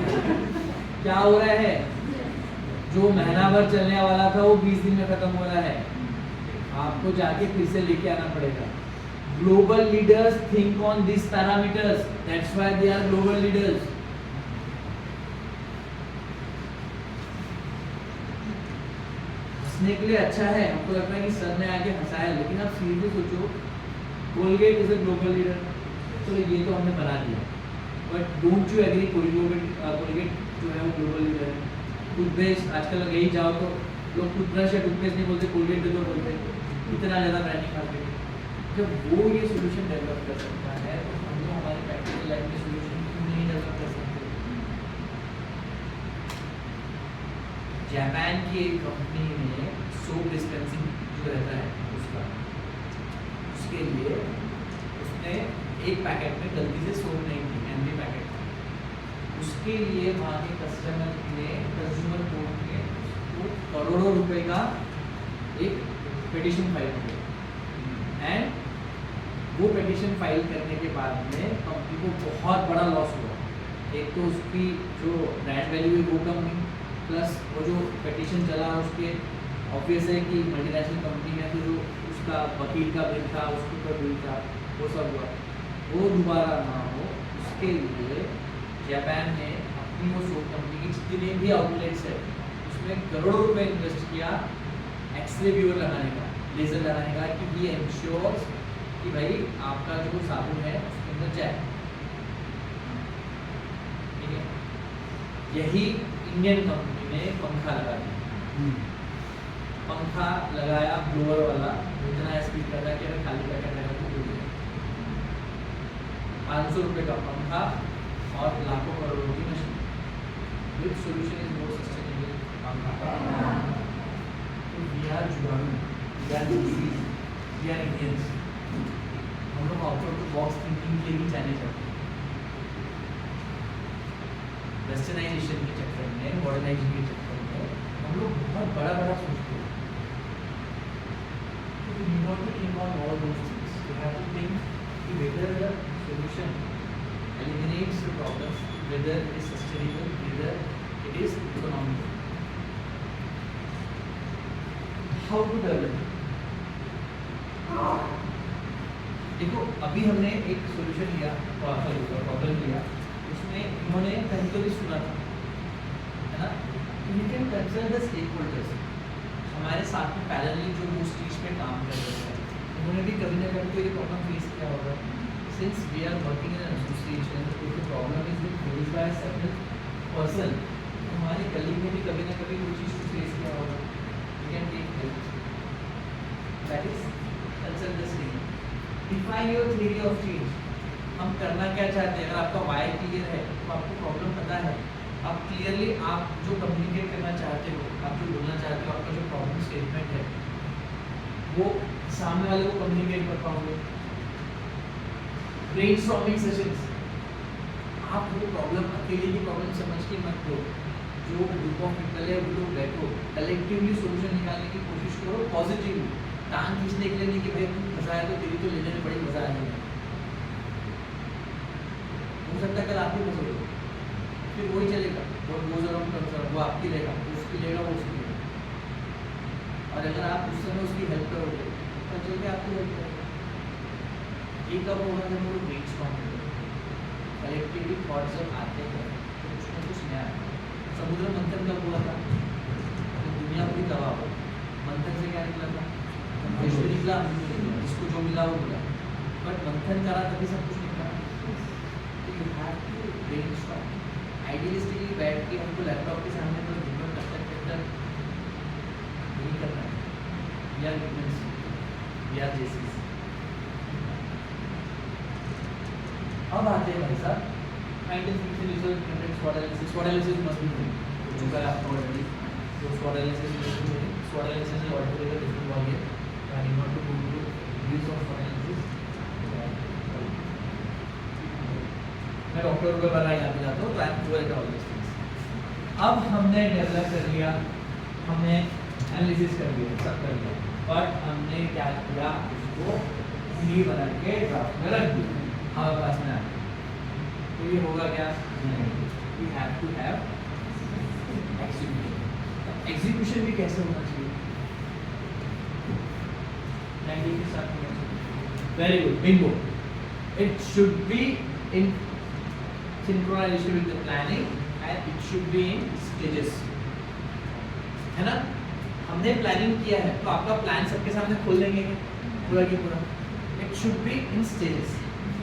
क्या हो रहा है? जो महीना भर चलने वाला था वो 20 दिन में खत्म हो रहा है। आपको जाके फिर से लेके आना पड़ेगा। Global leaders think on this parameters, that's why they are global leaders. हंसने के लिए अच्छा है, हमको लगता है कि सर ने आके हंसाया, लेकिन आप सीरियसली सोचो, Colgate is a global leader, तो ये तो हमने बना दिया, but don't you agree Colgate जो है वो ग्लोबल लीडर है। टूथपेस्ट आजकल यही जाओ तो लोग टूथब्रश या टूथपेस्ट नहीं बोलते, कोलगेट दे दो बोलते, इतना ज़्यादा ब्रांडिंग करते हैं। जब वो ये सोल्यूशन डेवलप कर सकता है तो हम लोग हमारे प्रैक्टिकल लाइफ में सोल्यूशन क्यों नहीं डेवलप कर सकते। जापान की एक कंपनी में सोप डिस्पेंसिंग जो रहता है उसके लिए उसने एक पैकेट में गलती से सोप नहीं थी, एमडी पैकेट था, उसके लिए वहाँ के कस्टमर ने कंज्यूमर कोर्ट में उसको करोड़ों रुपए का एक पिटीशन फाइल किया, एंड वो पिटीशन फाइल करने के बाद में कंपनी को बहुत बड़ा लॉस हुआ। एक तो उसकी जो ब्रांड वैल्यू है वो कम हुई, प्लस वो जो पिटीशन चला उसके ऑब्वियस है कि मल्टीनेशनल कंपनी है तो जो उसका वकील का बिल था, उसके ऊपर बिल था, वो सब हुआ। वो दोबारा ना हो उसके लिए जापान ने अपनी वो सोप कंपनी की जितने भी आउटलेट्स है उसमें करोड़ों रुपए इन्वेस्ट किया एक्सरे व्यूअर लगाने का, लेज़र लगाने का, कि ये इंश्योर्स कि भाई आपका जो साबुन है उसके अंदर जाए। ठीक है, यही इंडियन कंपनी ने पंखा लगा दिया, पंखा लगाया ब्लोअर वाला, इतना स्पीड का था कि अगर खाली पैकेट लगा तो डूब गया। 500 रुपये का पंखा और लाखों करोड़ों की machine, which solution is more sustainable पंखा। तो वी आर जुगाड़ू, वी आर डिसीज, वी आर इंडियंस, हम लोग out of the box thinking के लिए जाने चाहते हैं। वेस्टर्नाइजेशन के चक्कर में, मॉडर्नाइजेशन के चक्कर में हम लोग बहुत बड़ा बड़ा सोचते हैं। तो we want to think on all those things, we have to think कि whether the solution eliminates the problems, whether it is sustainable, whether it is economical. How to develop it? देखो अभी हमने एक सोल्यूशन लिया, प्रॉब्लम लिया, उसमें उन्होंने कहीं तो भी सुना था, है ना, you can consult the stakeholders, हमारे साथ में पैरेलली जो उस चीज़ पे काम कर रहे हैं उन्होंने भी कभी ना कभी तो ये प्रॉब्लम फेस किया होगा। Since we are working in an association, तो the problem is being faced by several person, हमारे कलीग ने भी कभी ना कभी वो चीज़ को फेस किया होगा। We can take help, that is consult the stakeholder. Define your theory of change, हम करना क्या चाहते हैं। अगर आपका वाई क्लियर है तो आपको प्रॉब्लम पता है, आप क्लियरली आप जो कम्युनिकेट करना चाहते हो, आप जो बोलना चाहते हो, आपका जो प्रॉब्लम स्टेटमेंट है वो सामने वाले को कम्युनिकेट कर पाओगे। ब्रेनस्टॉर्मिंग सेशंस, आप वो प्रॉब्लम अकेले की प्रॉब्लम समझ के मत दो, जो ग्रुप ऑफ पीपल है वो लोग बैठो, कलेक्टिवली सोल्यूशन निकालने की कोशिश करो, पॉजिटिवली, टांग खींचने के लिए नहीं कि भाई तू फंसा है तो तेरी तो लेने में बड़ी मजा आएगी। हो सकता है कल आप भी फंसोगे, फिर वही चलेगा, वो आपकी लेगा, उसकी लेगा, वो उसकी लेगा, और अगर आप उस समय उसकी हेल्प करोगे तो चल के आपकी हेल्प करेगा। ये कब होगा जब वो ब्रेनस्टॉर्म करेंगे, कलेक्टिवली थॉट्स जब आते हैं तो कुछ ना कुछ नया है। समुद्र मंथन कब हुआ था, तो दुनिया पूरी तबाह हो, मंथन से क्या निकला था, विश्व निकला, जिसको जो मिला वो मिला, बट मंथन करा तभी सब कुछ निकला। तो you have to brainstorm, idealistically बैठ के हमको लैपटॉप के सामने तो जीवन तक नहीं करना है, we are humans, we are Jaycees. अब आते हैं भाई साहब SWOT analysis must be known, जो कल आपको ऑलरेडी जो SWOT analysis is altogether different ballgame, I need not to go into views of SWOT analysis। मैं डॉक्टर को बना याद दिलाता हूँ, तो I am to all this things. अब हमने डेवलप कर लिया, हमने एनालिसिस कर लिया, सब कर लिया, बट हमने क्या किया, उसको सी बना के ड्राफ्ट में रख दिया, हमारे पास में आ गया। तो ये होगा क्या, we have to have execution. Execution भी कैसे होना चाहिए, नाइनटीन के साथ होना चाहिए। Very good, bingo. It should be in synchronization with the planning and it should be in stages. है ना? हमने प्लानिंग किया है तो आपका प्लान सबके सामने खोल देंगे क्या? पूरा की पूरा. It should be in stages.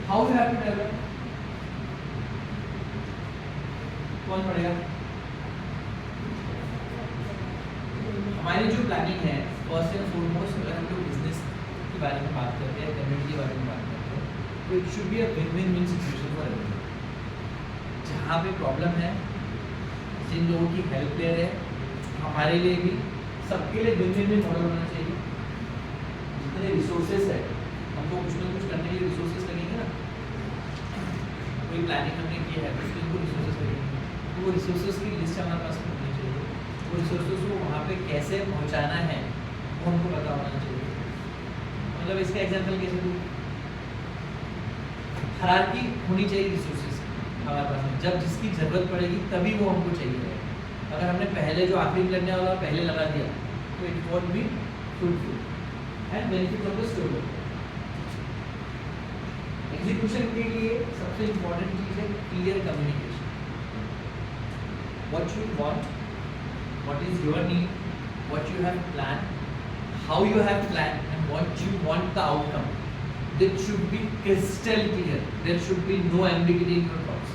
How you have to develop? कौन पढ़ेगा? हमारी जो प्लानिंग है फर्स्ट एंड फॉरमोस्ट अगर हम लोग बिजनेस के बारे में बात करते हैं, कम्युनिटी के बारे में बात करते हैं, तो it should be a win win win situation for everyone. जहाँ पे प्रॉब्लम है, जिन लोगों की हेल्प ले रहे हैं, हमारे लिए भी, सबके लिए विन विन विन मॉडल होना चाहिए. जितने रिसोर्सेज है, हमको कुछ ना कुछ करने के लिए रिसोर्सेज लगेंगे ना. कोई प्लानिंग हमने की है तो उसके लिए रिसोर्सेज लगेंगे, तो वो रिसोर्सेज की लिस्ट हमारे पास होनी चाहिए. वो रिसोर्सेज को वहाँ पे कैसे पहुँचाना है वो हमको पता होना चाहिए. मतलब इसका एग्जांपल कैसे दूँ? हायरार्की होनी चाहिए रिसोर्सेज हमारे पास में. जब जिसकी ज़रूरत पड़ेगी तभी वो हमको चाहिए. अगर हमने पहले जो आखिरी लगने वाला पहले लगा दिया तो it won't be fulfil and benefit of the story. Execution के लिए सबसे इम्पोर्टेंट चीज़ है clear communication. What you want, what is your need, what you have planned, how you have planned, and what you want the outcome. That should be crystal clear. There should be no ambiguity in your thoughts.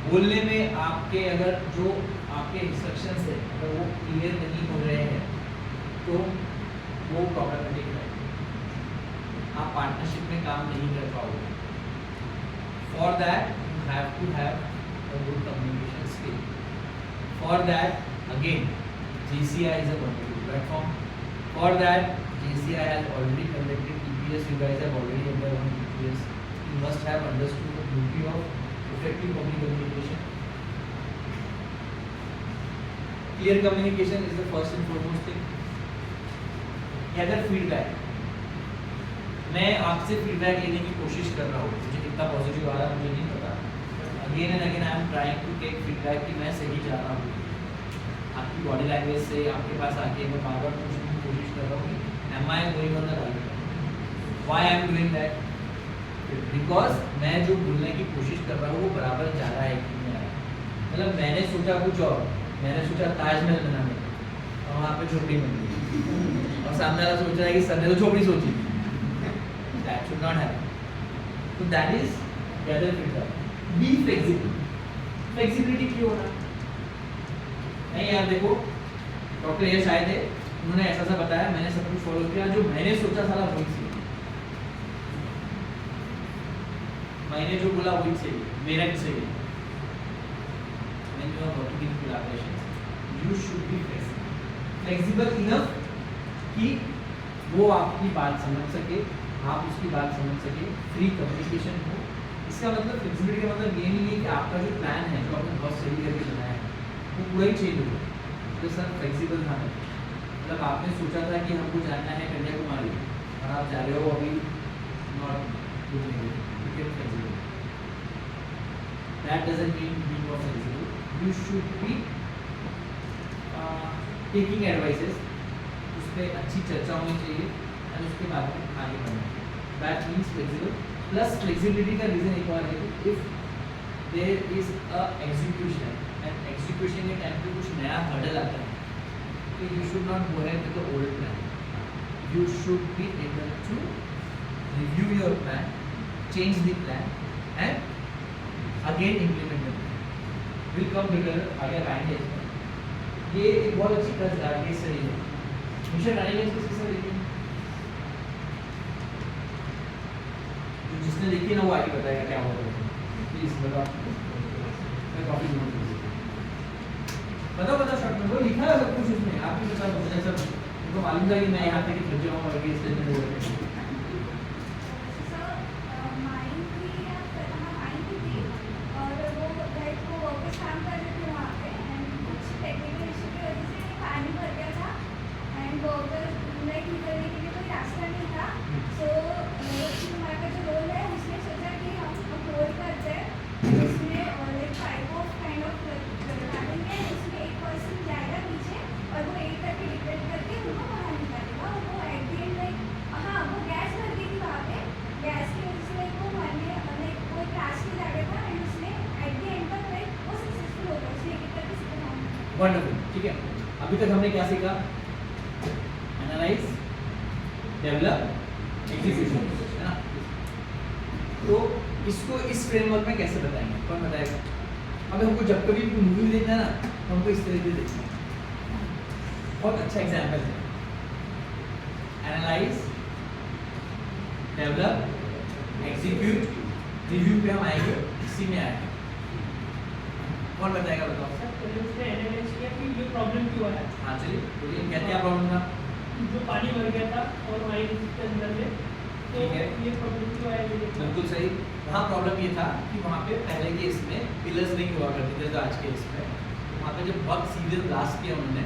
बोलने में आपके अगर जो आपके इंस्ट्रक्शंस है अगर वो क्लियर नहीं हो रहे हैं तो वो प्रॉब्लमेटिक है. आप पार्टनरशिप में काम नहीं कर पाओगे. For that you have to have a good communication skill. For that, again, JCI is a wonderful platform. For that, JCI has already conducted EPS. You guys have already undergone EPS. You must have understood the beauty of effective public communication. Clear communication is the first and foremost thing. अगर फीडबैक, मैं आपसे फीडबैक लेने की कोशिश कर रहा हूँ, मुझे कितना पॉजिटिव आ रहा है मुझे नहीं पता. Again and again I am trying to take feedback कि मैं सही जा रहा हूँ. आपकी बॉडी लैंग्वेज से आपके पास आके मैं बार बार पूछने की कोशिश कर रहा हूँ कि am I going on the right, why I am doing that, because मैं जो बोलने की कोशिश कर रहा हूँ वो बराबर जा रहा है कि नहीं आ रहा. मतलब मैंने सोचा कुछ और, मैंने सोचा ताजमहल बनाने और वहाँ पे झोपड़ी बन गई और सामने वाला सोच रहा है कि सर ने तो झोपड़ी सोची. That should not happen. तो that is gather feedback. Be flexible. Flexibility क्यों होना नहीं यार. देखो डॉक्टर यश आए थे, उन्होंने ऐसा सा बताया, मैंने सब कुछ फॉलो किया, जो मैंने सोचा सारा वही सही, मैंने जो बोला वही सही, मेरा भी सही. When you are working in collaboration, you should be flexible. Flexible enough कि वो आपकी बात समझ सके, आप उसकी बात समझ सके, फ्री कम्युनिकेशन हो. इसका मतलब फ्लेक्सिबिलिटी का मतलब ये नहीं है कि आपका जो प्लान है जो आपने बहुत सही करके बनाया है वो पूरा ही चेंज हो. तो सर फ्लेक्सिबल था, मतलब आपने सोचा था कि हमको जाना है कन्याकुमारी और आप जा रहे हो अभी not flexible. That doesn't mean be not flexible. You should be taking advices, उस पर अच्छी चर्चा होनी चाहिए और उसके बाद में आगे बढ़ना. That means flexible. Plus flexibility का रीज़न एक और है कि if there is a execution and execution के टाइम पे कुछ नया हर्डल आता है तो you should not go ahead with the old plan. You should be able to review your plan, change the plan and again implement the plan. Will come bigger आगे आएंगे इसमें. ये एक बहुत अच्छी केस स्टडी है. मिशन रानी ने किसके साथ देखी? जिसने देखी ना वो आगे बताएगा क्या होगा. प्लीज बताओ. मैं कॉपी बताओ शॉर्ट में वो लिखा है सब कुछ उसमें. आप भी बता दो. जैसा उनको मालूम था कि मैं यहाँ पे थक जाऊँ और ये स्टेज में बोल और वो एक करके डिपेंड करके उनको बाहर निकालेगा और वो एट द वंडरफुल, ठीक है। अभी तक हमने क्या सीखा? एनालाइज, डेवलप, एग्जीक्यूशन, है ना। तो इसको इस फ्रेमवर्क में कैसे बताएंगे? कौन बताएगा? अगर हमको जब कभी मूवी देखना है ना, तो हमको इस तरीके से देखना है। बहुत अच्छा एग्जाम्पल है। एनालाइज, डेवलप, एग्जीक्यूट, रिव्यू पे हम आएंगे, इसी में आएंगे। कौन बताएगा? बताओ। सर पहले उसने एनालाइज किया कि ये प्रॉब्लम क्यों आया। हाँ चलिए बोलिए, क्या क्या प्रॉब्लम था? जो पानी भर गया था और हमारी डिस्ट्रिक्ट के अंदर में, तो ठीक है। ये प्रॉब्लम क्यों आया ये देखना। बिल्कुल सही। वहाँ प्रॉब्लम ये था कि वहाँ पे पहले के इसमें पिलर्स नहीं हुआ करते थे, तो आज के इसमें वहाँ पे जब बहुत सीवियर ब्लास्ट किया उन्होंने,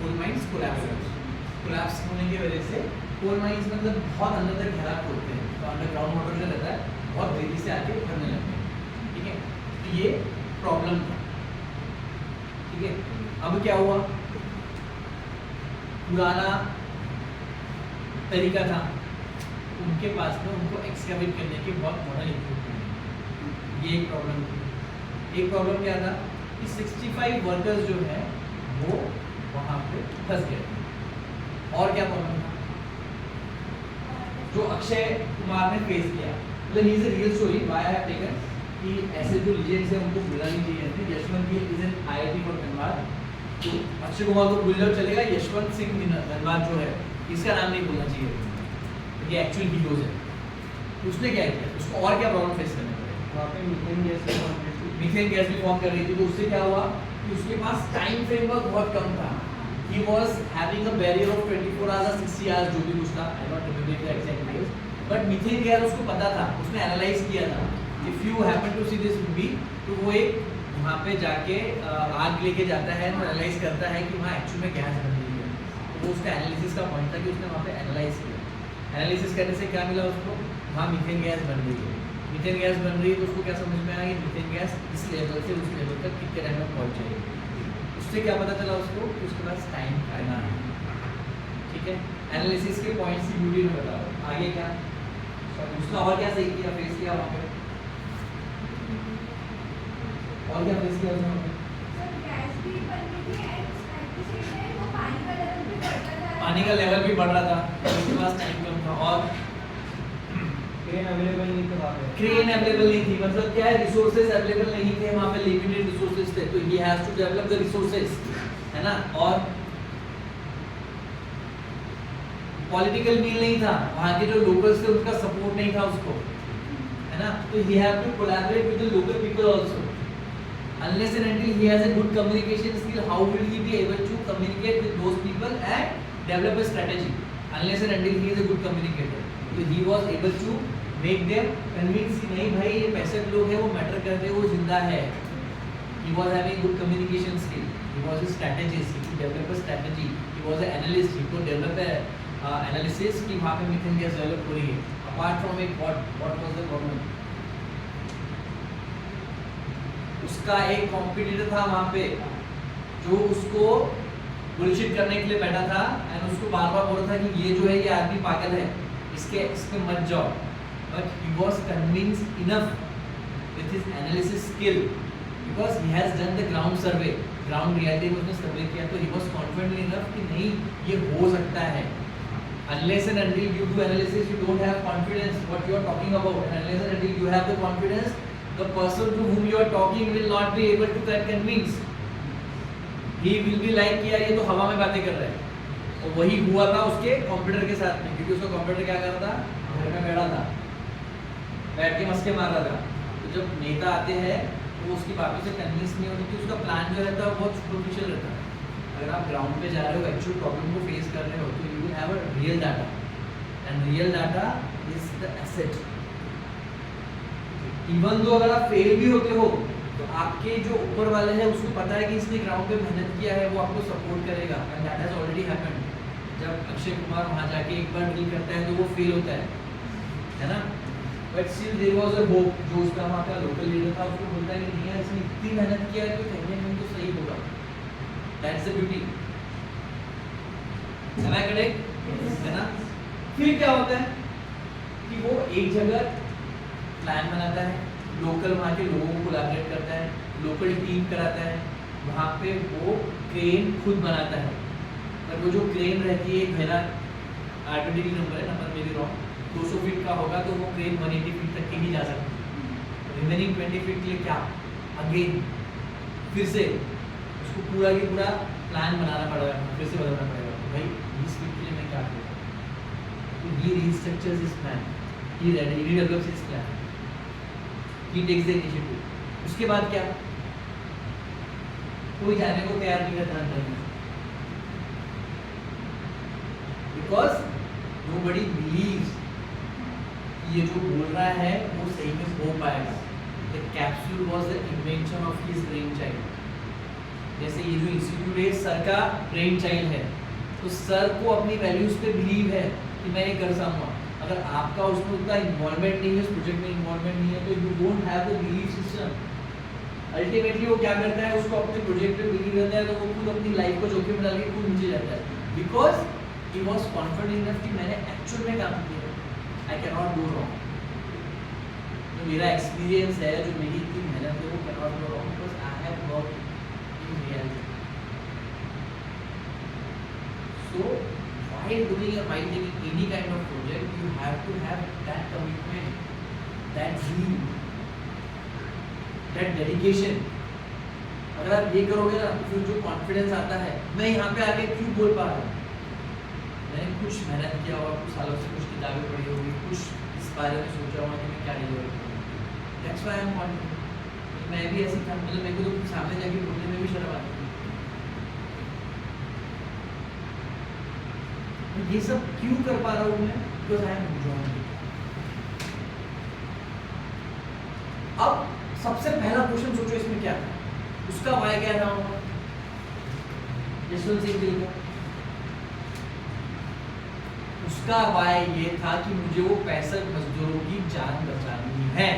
कोल माइंस कोलैप्स होने की वजह से कोल माइंस मतलब बहुत अंदर तक गहरा खोदते हैं, तो अंडरग्राउंड वाटर जो रहता है बहुत तेजी से आके उभरने लगते हैं, ठीक है। तो ये प्रॉब्लम था, ठीक है। अब क्या हुआ? पुराना तरीका था उनके पास में, उनको एक्सकैवेट करने के बहुत मॉडल इक्विपमेंट, ये एक प्रॉब्लम थी। एक प्रॉब्लम क्या था कि 65 वर्कर्स जो है वो वहाँ पे फंस गए थे। और क्या प्रॉब्लम था जो अक्षय कुमार ने फेस किया? मतलब he is a real story why I have taken कि ऐसे जो लीजेंड्स हैं उनको भूलना नहीं चाहिए। Yashwant Gill is an IIT for Dhanbad, तो अक्षय कुमार को भूल जाओ चलेगा, यशवंत सिंह धनबाद जो है इसका नाम नहीं भूलना चाहिए, ये एक्चुअल हीरोज है। उसने क्या किया? उसको और क्या प्रॉब्लम फेस करने पड़े? वहाँ पे मीथेन गैस की quantity मीथेन गैस भी फॉर्म कर रही थी, तो उससे क्या हुआ कि उसके पास टाइम फ्रेमवर्क बहुत कम था। He was having a barrier of 24 hours और 60 आवर्स, जो भी कुछ था, I not remember the exact days, but methane gas उसको पता था, उसने एनालाइज किया था। If you happen to see this movie, तो वो एक वहाँ पे जाके आग लेके जाता है, एनालाइज करता है कि वहाँ एक्चुअल में गैस बन रही है। तो वो उसका एनालिसिस का पॉइंट था कि उसने वहाँ पे एनालाइज किया। एनालिसिस करने से क्या मिला उसको? वहाँ मीथेन गैस बन रही है। मीथेन गैस बन रही है तो उसको क्या समझ में आया कि मीथेन गैस इस लेवल से उस लेवल तक कितने टाइम में पहुँच जाएगी। उससे क्या पता चला उसको कि उसके पास टाइम करना है, ठीक है। एनालिसिस के पॉइंट्स की ब्यूटी में बताओ। आगे क्या उसने और क्या सही किया, फेस किया वहाँ पे? और क्या फेस किया उसने वहाँ पे? सर गैस भी बन रही थी एंड साइड में वो पानी का लेवल भी बढ़ता था। पानी का लेवल भी बढ़ रहा था, उसके पास टाइम कम था, और क्रेन अवेलेबल नहीं थे वहाँ पे। क्रेन अवेलेबल नहीं थी। मतलब क्या है, रिसोर्सेज अवेलेबल नहीं थे वहाँ पे, लिमिटेड रिसोर्सेज थे, तो he has to develop the resources, है ना। और पॉलिटिकल मील नहीं था, वहाँ के जो लोकल्स थे उनका सपोर्ट नहीं था उसको, है ना। तो he have to collaborate with the local people also. Unless and until he has a good communication skill, how will he be able to communicate with those people and develop a strategy? Unless and until he is a good communicator. So he was able to make them convince कि नहीं भाई ये पैसे लोग हैं, वो मैटर करते हैं, वो जिंदा है। He was having good communication skill. He was a strategist. He could develop a strategy. He was an analyst. He could develop a analysis कि वहाँ पे मीथेन गैस डेवलप हो रही है। Apart from it, what was the problem? उसका एक कॉम्पिटिटर था वहाँ पे जो उसको बुलशिट करने के लिए बैठा था, एंड उसको बार बार बोल रहा था कि ये जो है ये आदमी पागल है, इसके मत जाओ। But he was convinced enough with his analysis skill because he has done the ground survey, ground reality में उसने सर्वे किया, तो ही वाज कॉन्फिडेंट इनफ कि नहीं ये हो सकता है। Unless and until you do analysis, you don't have confidence what you are talking about. And unless and until you have the confidence, the person to whom you are talking will not be able to convince. He will be like कि यार ये तो हवा में बातें कर रहा है। और वही हुआ था उसके कंप्यूटर के साथ में, क्योंकि उसका कंप्यूटर क्या कर रहा था, घर में बैठा था, बैठ के मस्के मार रहा था। तो जब नेता आते हैं तो वो उसकी बातों से कन्विंस नहीं होती, उसका प्लान जो रहता है बहुत सुपरफिशियल रहता है। अगर आप ग्राउंड पे जा रहे हो, एक्चुअल प्रॉब्लम को फेस कर रहे हो, तो you will have a real data, and real data is the asset. Even though अगर आप फेल भी होते हो तो आपके जो ऊपर वाले हैं उसको पता है कि इसने ग्राउंड पे मेहनत किया है, वो आपको सपोर्ट करेगा, and that has already happened. जब अक्षय कुमार वहाँ जाके एक बार ड्रिल करता है तो वो फेल होता है ना, but still there was a hope. जो उसका वहाँ का लोकल लीडर था उसको बोलता है कि नहीं यार इसने इतनी मेहनत किया है तो कहीं ना कहीं तो सही होगा। That's the beauty, am I correct? है ना। फिर क्या होता है कि वो एक जगह प्लान बनाता है, लोकल वहाँ के लोगों को कोलैबोरेट करता है, लोकल टीम कराता है, वहाँ पे वो क्रेन खुद बनाता है, पर वो जो क्रेन रहती है, मेरा आर्टिफिशियल नंबर है, नंबर मेरी रॉन्ग, 200 फीट का होगा तो वो क्रेन 180 फीट तक की नहीं जा सकती। रिमेनिंग 20 फीट के लिए क्या अगेन फिर से उसको पूरा की पूरा प्लान बनाना पड़ेगा, फिर से बनाना पड़ेगा भाई 20 फीट के लिए मैं क्या करूँ। तो he restructures his plan, he redevelops his plan, he takes the initiative. उसके बाद क्या, कोई जाने को तैयार नहीं रहता अंदर में, बिकॉज nobody believes कि ये जो बोल रहा है वो सही में हो पाएगा। The capsule was the invention of his brainchild. जैसे ये जो इंस्टीट्यूट है सर का brainchild है, तो सर को अपनी वैल्यूज पे बिलीव है कि मैं ये कर सकूँगा। अगर आपका उसमें उतना इन्वॉल्वमेंट नहीं है, उस प्रोजेक्ट में इन्वॉल्वमेंट नहीं है, तो you don't have the belief system. Ultimately वो क्या करता है, उसको अपने प्रोजेक्ट पे बिलीव रहता है, तो वो खुद अपनी लाइफ को जोखिम में डाल के खुद नीचे जाता है, because he was confident enough कि मैंने एक्चुअल में काम किया है, I can not do wrong. जो मेरा एक्सपीरियंस है, जो मेरी इतनी मेहनत है, वो can not do wrong because I have worked in reality. So while doing or while taking any kind of project, you have to have that commitment, that zeal, that dedication. अगर आप ये करोगे ना तो फिर जो कॉन्फिडेंस आता है, मैं यहाँ पे आके क्यों बोल पा रहा हूँ, मैंने कुछ मेहनत किया होगा, कुछ सालों से कुछ किताबें पढ़ी होगी, कुछ इस बारे में सोचा होगा कि मैं क्या डिलीवर करूँ। That's why I am confident। मैं भी ऐसी था, मतलब मेरे को तो सामने जाके बोलने में भी शर्म आती है। ये सब क्यों कर पा रहा हूँ मैं, because I am enjoying it. अब सबसे पहला क्वेश्चन सोचो इसमें क्या था, उसका वाई क्या था होगा, यशवंत सिंह गिल का उसका वाई ये था कि मुझे वो 65 मजदूरों की जान बचानी है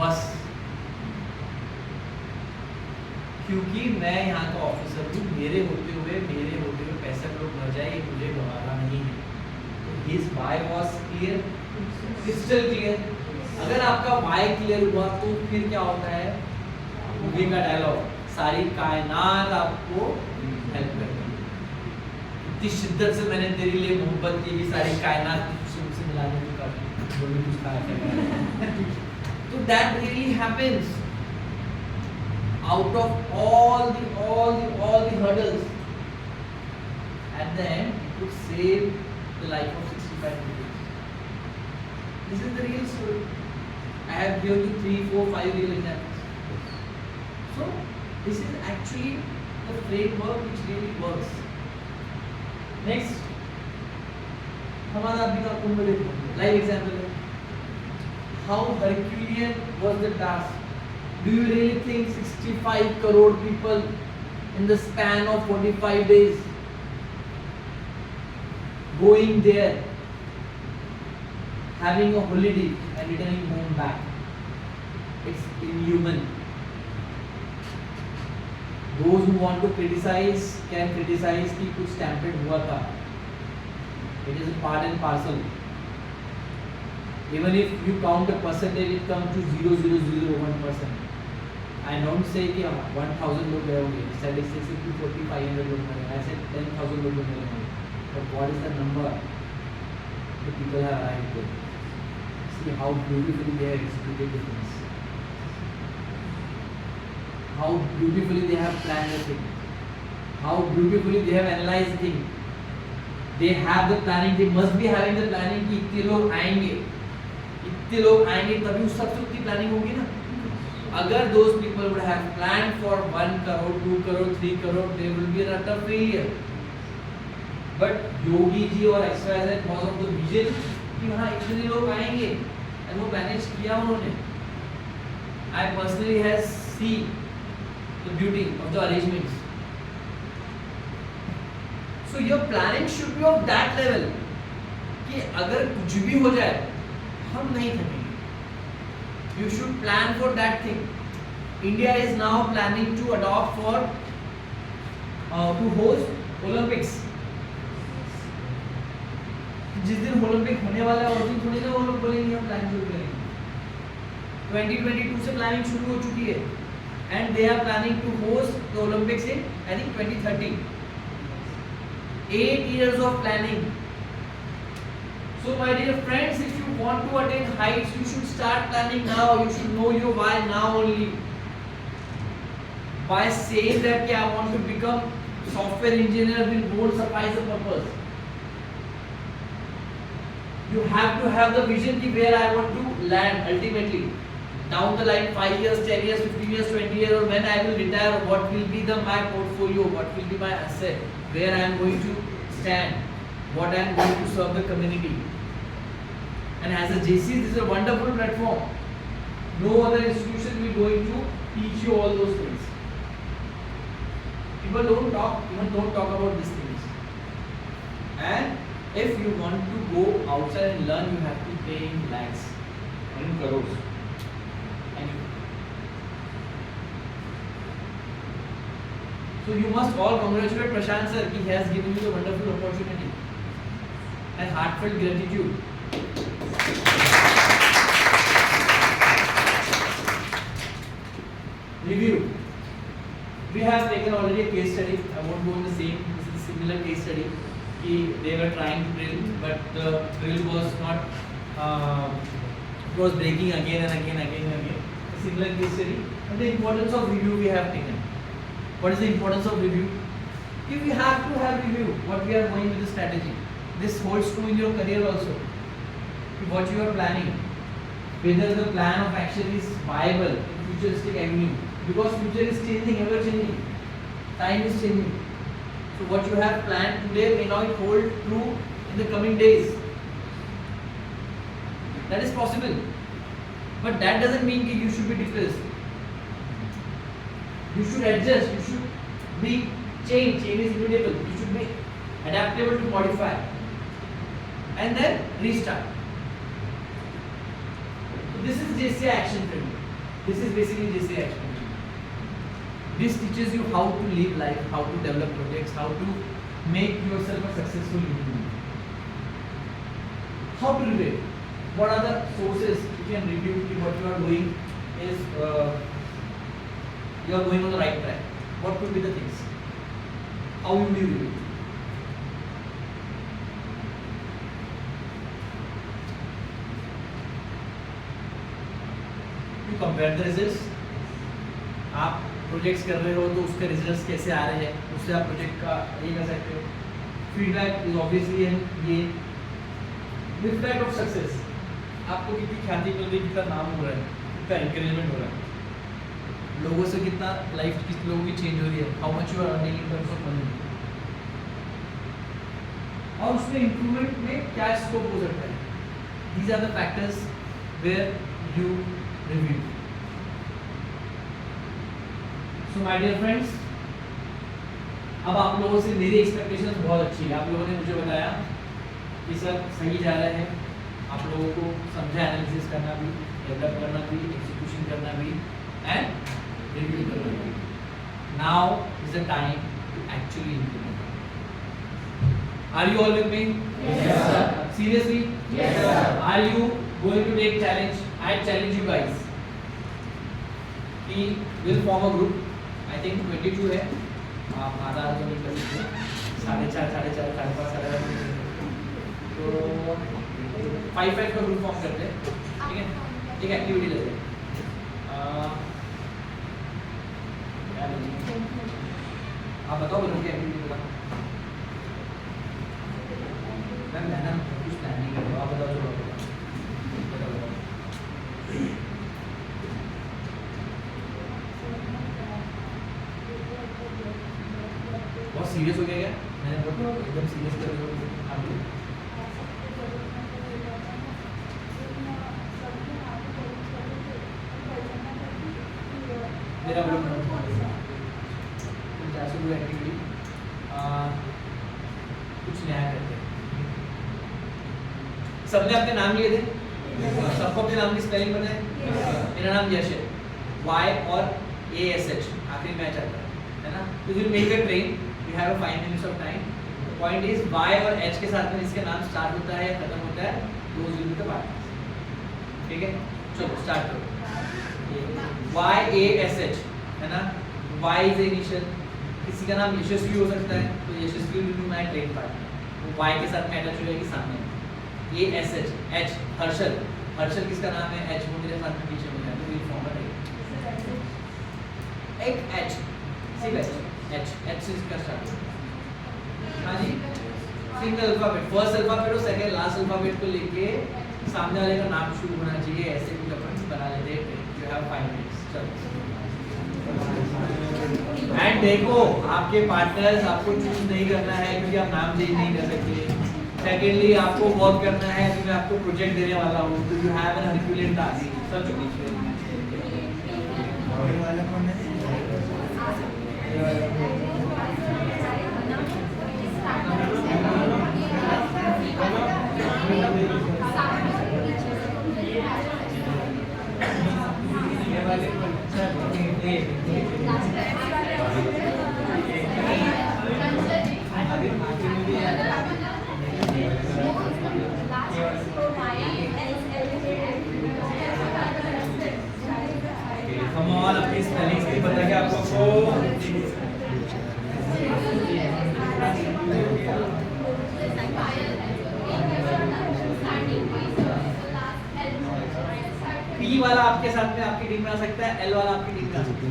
बस, क्योंकि मैं यहाँ का ऑफिसर हूँ, मेरे होते हुए 65 लोग मर जाए, ये मुझे गवारा नहीं है। तो his why was clear, crystal clear। अगर आपका why क्लियर हुआ तो फिर क्या होता है, मूवी का डायलॉग, सारी कायनात आपको हेल्प करती है। इतनी शिद्दत से मैंने तेरे लिए मोहब्बत की कि सारी कायनात तुझसे मिलाने की काफी बोली कुछ था। तो that really happens out of all the hurdles, at the end it could save the life of 65 people. This is the real story. I have given you 3, 4, 5 real examples. So this is actually the framework which really works. Next, हमारा अभी का कुंभ देखो, live example है। How Herculean was the task? Do you really think 65 crore people in the span of 45 days going there, having a holiday and returning home back? It's inhuman. Those who want to criticize can criticize कि कुछ stampede हुआ था. It is a part and parcel. Even if you count a percentage, it comes to 0.0001%. I don't say कि 1000 लोग गए होंगे, statistics से 240, 500 लोग मरे, I said 10,000 लोग मरे होंगे, but what is the number the people have arrived with? See how beautifully they have executed the things, how beautifully they have planned the thing, how beautifully they have analyzed the thing. They have the planning, they must be having the planning कि इतने लोग आएंगे तभी उस सबसे उतनी प्लानिंग होगी ना। अगर those people would have planned for 1 crore, 2 crore, 3 crore, they will be an utter failure. But Yogi ji और XYZ because of the vision कि वहाँ इतने लोग आएंगे and वो मैनेज किया उन्होंने। I personally has seen the beauty of the arrangements. So your planning should be of that level कि अगर कुछ भी हो जाए हम नहीं थकेंगे। You should plan for that thing. India is now planning to adopt for to host Olympics. जिस दिन ओलंपिक होने वाला है उस दिन थोड़ी ना वो लोग बोलेंगे हम प्लान शुरू करेंगे। 2022 से प्लानिंग शुरू हो चुकी है। and they are planning to host the Olympics in I think 2030. 8 years of planning. So my dear friends, if you want to attain heights, you should start planning now. You should know your why now only. By saying that I want to become software engineer won't suffice the purpose. You have to have the vision ki where I want to land ultimately. Down the line, 5 years, 10 years, 15 years, 20 years, or when I will retire, what will be my portfolio, what will be my asset, where I am going to stand, what I am going to serve the community. And as a JC, this is a wonderful platform. No other institution will going to teach you all those things. People don't talk about these things. And if you want to go outside and learn, you have to pay in lakhs or in crores. So you must all congratulate Prashant sir, he has given you the wonderful opportunity and heartfelt gratitude. Review. We have taken already a case study. I won't go in the same. This is a similar case study. They were trying to drill, but the drill was not. It was breaking again and again. A similar case study. And the importance of review we have taken. What is the importance of review? If you have to have review, what we are going with the strategy. This holds true in your career also. What you are planning, whether the plan of action is viable in futuristic avenue, because future is changing, ever changing, time is changing. So what you have planned today may not hold true in the coming days. That is possible, but that doesn't mean that you should be depressed. You should adjust, you should be change is inevitable. You should be adaptable to modify and then restart. So this is JCI action framework. This is basically JCI action framework. This teaches you how to live life, how to develop projects, how to make yourself a successful individual. How to review? What are the sources you can review what you are doing is you are going on the right track. What could be the things? How will you review? You compare the results. आप प्रोजेक्ट्स कर रहे हो तो उसके रिजल्ट्स कैसे आ रहे हैं, उससे आप प्रोजेक्ट का ये कर सकते हो. फीडबैक इज ऑब्वियसली ये रिफ्लेक्ट ऑफ सक्सेस. आपको कितनी ख्याति मिल रही है, कितना नाम हो रहा है, कितना इंकरेजमेंट हो रहा है, लोगों से कितना लाइफ किस लोगों की चेंज हो रही है, how much you are earning in terms of money, और उसमें इंप्रूवमेंट में क्या स्कोप हो सकता है. These are the factors where you review. So my dear friends, अब आप लोगों से मेरी एक्सपेक्टेशंस बहुत अच्छी है. आप लोगों ने मुझे बताया कि सर सही जा रहा है, आप लोगों को समझा एनालिसिस करना भी, डेवलप करना भी, एग्जीक्यूशन करना भी एंड रिव्यू करना भी. Now is the time to actually implement. Are you all with me? Yes sir. Seriously? Yes sir. Are you going to take challenge? I challenge you guys कि will form a group. I think 22 है, आप आधा तो नहीं कर सकते, 4:30, 5:30, 5:30 तो 5 का ग्रुप फॉर्म करते हैं. ठीक है, एक एक्टिविटी लेते हैं. आप बताओ बच्चों की एक्टिविटी बताओ. मैम मैडम कुछ प्लान नहीं कर रहे हो, आप बताओ जो बताओ. बहुत सीरियस हो गया क्या? मैंने बोला एकदम सीरियस कर रहे हो आप लोग. मेरा बोलो एक्टिविटी कुछ नया करते हैं. सबने अपने नाम लिए थे? सबको अपने नाम की स्पेलिंग पता है? मेरा नाम यश है, Y और ASH आखिरी मैच आता है ना. तो will make a train. We have 5 minutes of time. Point is Y और H के साथ में इसका नाम स्टार्ट होता है या खत्म होता है, those will be the partners. ठीक है, चलो स्टार्ट करो. YASH है ना। वाई इज इनिशियल, किसी का नाम यशस्वी हो सकता है, तो Yashasvi will be my trade partner, वो वाई के साथ में अटैच हो जाएगी सामने। ये S H H Harshal, Harshal किसका नाम है, एच वो मेरे साथ में पीछे में है, तो ये फॉर्मूला है एक एच, सिर्फ एच एच एच से इसका स्टार्ट। हाँ जी, सिंगल अल्फाबेट, फर्स्ट अल्फाबेट और सेकंड लास्ट अल्फाबेट को लेके सामने वाले का नाम शुरू होना चाहिए, ऐसे कुछ अपन बना लेते हैं। यू हैव 5 मिनट्स, चलो। एंड देखो आपके पार्टनर्स आपको चूज नहीं करना है क्योंकि आप नाम चेंज नहीं कर सकते। सेकेंडली आपको वर्क करना है क्योंकि मैं आपको प्रोजेक्ट देने वाला हूँ, तो you have an Herculean task. सब वाला कौन है? कम ऑन, अपनी स्पेलिंग्स भी पता क्या आपको? पी वाला आपके साथ में आपकी टीम में आ सकता है, एल वाला आपकी टीम में आ सकता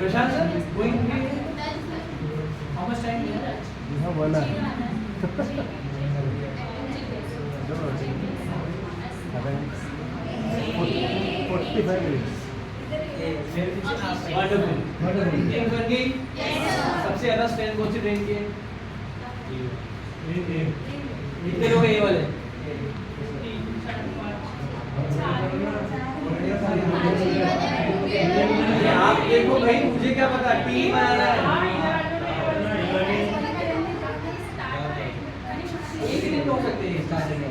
Prashant sir, going how much time? You have 1 hour. Around 45 minutes. Team बन गई। सबसे ज्यादा स्ट्रेंथ कौन सी ट्रेन की है? कितने लोग हैं ये वाले? आप देखो भाई, मुझे क्या पता, टीम बनाना है। एक ही दिन हो सकते हैं स्टार्टिंग में।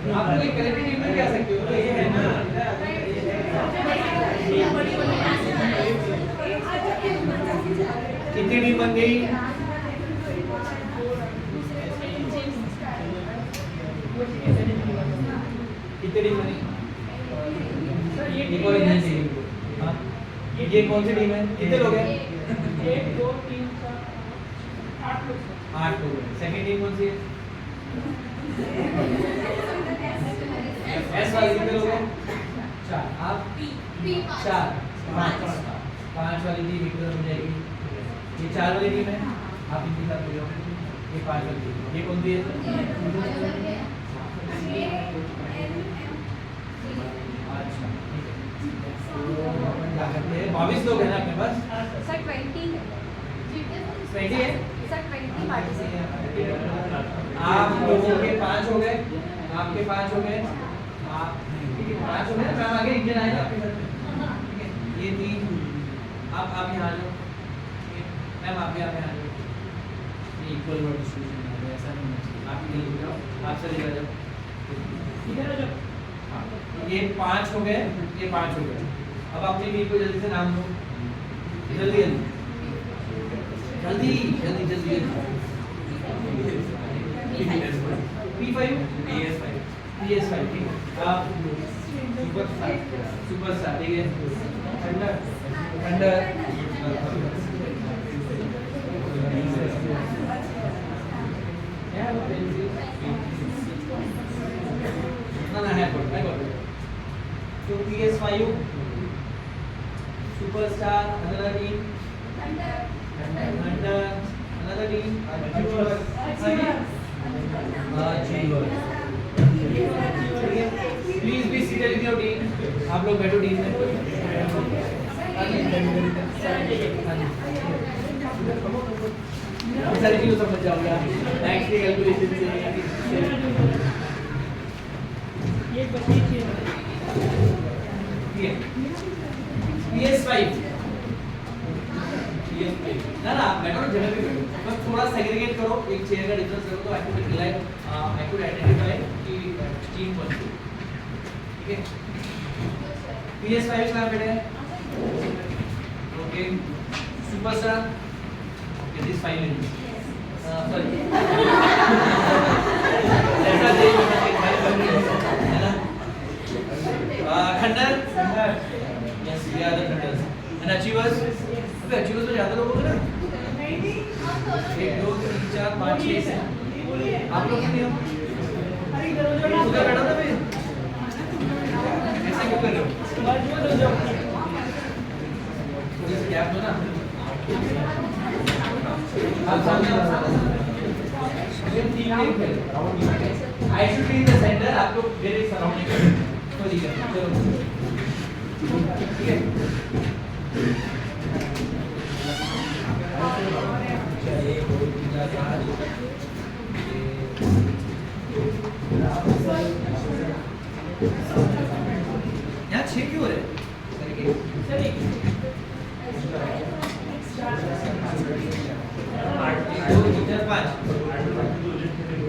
आप लोग एक कलेक्टिव टीम में क्या सकते हो? ये है ना, कितनी टीम बन गई? कितनी टीम बनी? ये कोई नहीं चाहिए। हाँ, ये कौन सी टीम है? कितने लोग हैं? 1 2 3 4 8 लोग। 8 लोग हैं। सेकंड टीम कौन सी है? एस वाली कितने लोग हैं? 4। आप 4 5 वाली टीम एक तरफ हो जाएगी। ये 4 वाली टीम है, आप इनके साथ हो जाओ। ये 5 वाली टीम, ये कौन सी है? अच्छा, ठीक है। तो अपन क्या करते हैं, 22 लोग हैं ना अपने पास? सर 20 है। 20 है? Sir 20 participant. आप लोगों के 5 हो गए, आपके 5 हो गए, आप 5 हो गए। मैम आगे इंडियन आएगा आपके साथ में, ठीक है? ये 3, आप यहाँ आ जाओ। मैम आप भी यहाँ आ जाओ। ये इक्वल वर्ड डिस्ट्रीब्यूशन है, ऐसा नहीं होना चाहिए। आप इधर जाओ, आप चले जाओ, इधर आ जाओ। हाँ, ये 5 हो गए, ये 5 हो गए। अब अपनी टीम को जल्दी से नाम दो, जल्दी जल्दी। जल्दी जल्दी जल्दी P5 PS5 ठीक है आप सुपरस्टार ठीक है थंडर ना है I got it तो PS5 superstar another team Thunder another team please be seated in your team आप लोग बैठो टीम में सारी चीज़ों समझ जाओगे नेक्स्ट की कैलकुलेशन से ये बच्ची PS5 ना ना बैठो जगह पे बैठो बस थोड़ा सेग्रीगेट करो एक चेयर का डिफरेंस करो तो आई कुड आइडेंटिफाई कि टीम कौन सी ठीक है PS5 कहाँ बैठे हैं okay superstar okay this 5 minutes sorry ऐसा देख है ना खंडर यस वी आर द खंडर्स एंड अचीवर्स अबे अचीवर्स में ज्यादा लोग होंगे ना 1 2 3 4 5 6 आप लोग क्यों नहीं हो उधर बैठो ना भाई ऐसा क्यों कर रहे हो थोड़ी सी गैप दो ना आप सामने ये टीम में I should be in the centre आप लोग मेरे सराउंडिंग तो ठीक है चलो ठीक है यहाँ 6 क्यों हो रहे सर एक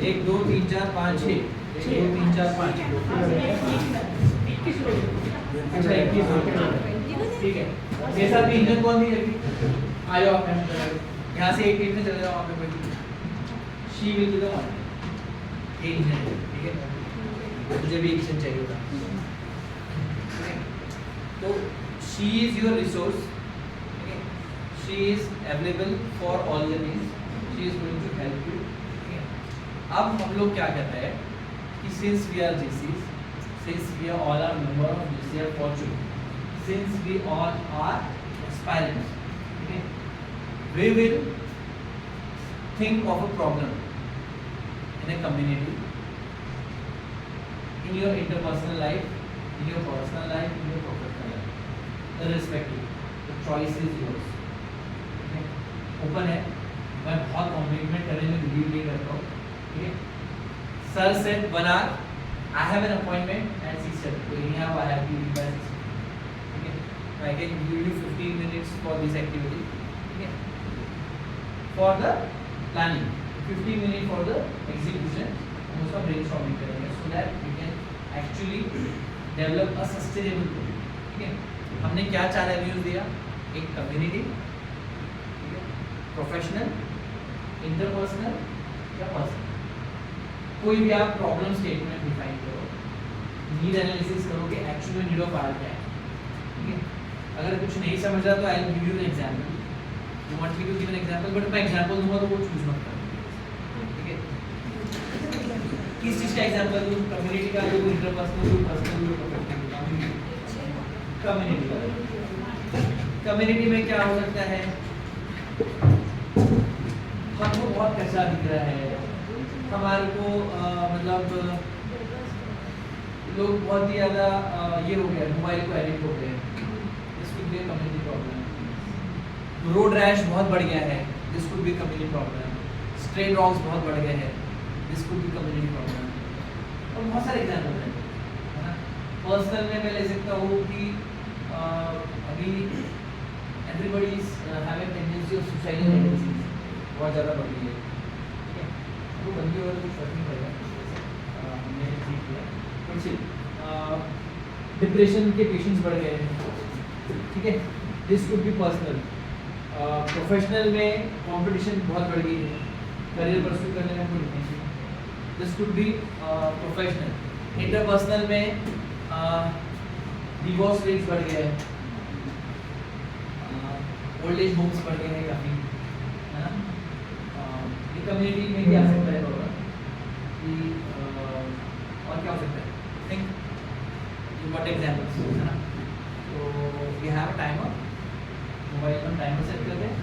1 2 3 4 5 6 1 2 3 4 5 अच्छा 21 ठीक है मेरे साथ भी इंजन कौन नहीं लगी आ जाओ आप यहाँ से एक में चले जाओ आप she will be the one एक इंजन ठीक है मुझे भी इंजन चाहिए होगा तो she is your resource she is available for all the needs she is going to help you अब हम लोग क्या करते हैं कि since we are Jaycees since we are all are member of GCR Fortune, since we all are aspirants, okay, we will think of a problem in a community, in your interpersonal life, in your personal life, in your professional life, irrespective. The choice is yours. Okay? Open है, मैं बहुत कमिटमेंट करने में बिलीव नहीं करता हूँ, ठीक है? Sir said 1 hour. I have an appointment at 6:30. So anyhow I have to leave by 6:30. Okay. So I can give you 15 minutes for this activity. Okay. For the planning, 15 minutes for the execution. हम उसका brainstorming करेंगे so that we can actually develop a sustainable project. ठीक है. हमने क्या 4 avenues दिया? एक community, ठीक है, professional, interpersonal या personal. कोई भी आप प्रॉब्लम स्टेटमेंट डिफाइन करो, नीड एनालिसिस करो कि एक्चुअल में नीड ऑफ आर क्या है, ठीक है? अगर कुछ नहीं समझ रहा तो I will give you an example, you want me to give an example, but मैं एग्जांपल दूंगा तो वो चूज मत करना, ठीक है? किस चीज़ का एग्जांपल दूं? कम्युनिटी का, जो इंटरपर्सनल, जो पर्सनल, जो प्रोफेशनल, कम्युनिटी का। कम्युनिटी में क्या हो सकता है? हमको बहुत कचरा दिख रहा है, हमारे को मतलब लोग बहुत ही ज़्यादा ये हो गया, मोबाइल को एडिक्ट हो गए, this could be a community problem. Road rash बहुत बढ़ गया है, this could be community problem. Stray dogs बहुत बढ़ गए हैं, this could be community problem. और बहुत सारे एग्जाम्पल हैं, है ना? पर्सनल में मैं ले सकता हूँ कि अभी everybody is having tendency of suicidal tendencies बहुत ज़्यादा बढ़ गई है, वो बंदी और कुछ फर्क नहीं पड़ेगा, हमने ठीक किया, बट डिप्रेशन के पेशेंट्स बढ़ गए हैं, ठीक है? This could be personal. Professional में कंपटीशन बहुत बढ़ गई है, करियर परस्यू करने में कोई नहीं है, this could be professional. Interpersonal में डिवोर्स रेट्स बढ़ गए हैं, ओल्ड एज होम्स बढ़ गए हैं काफ़ी, है ना। ये कम्युनिटी में क्या हो सकता है होगा कि और क्या हो सकता है, थिंक यू गॉट एग्जाम्पल्स, है ना। तो we have a timer, mobile में टाइमर सेट कर दें।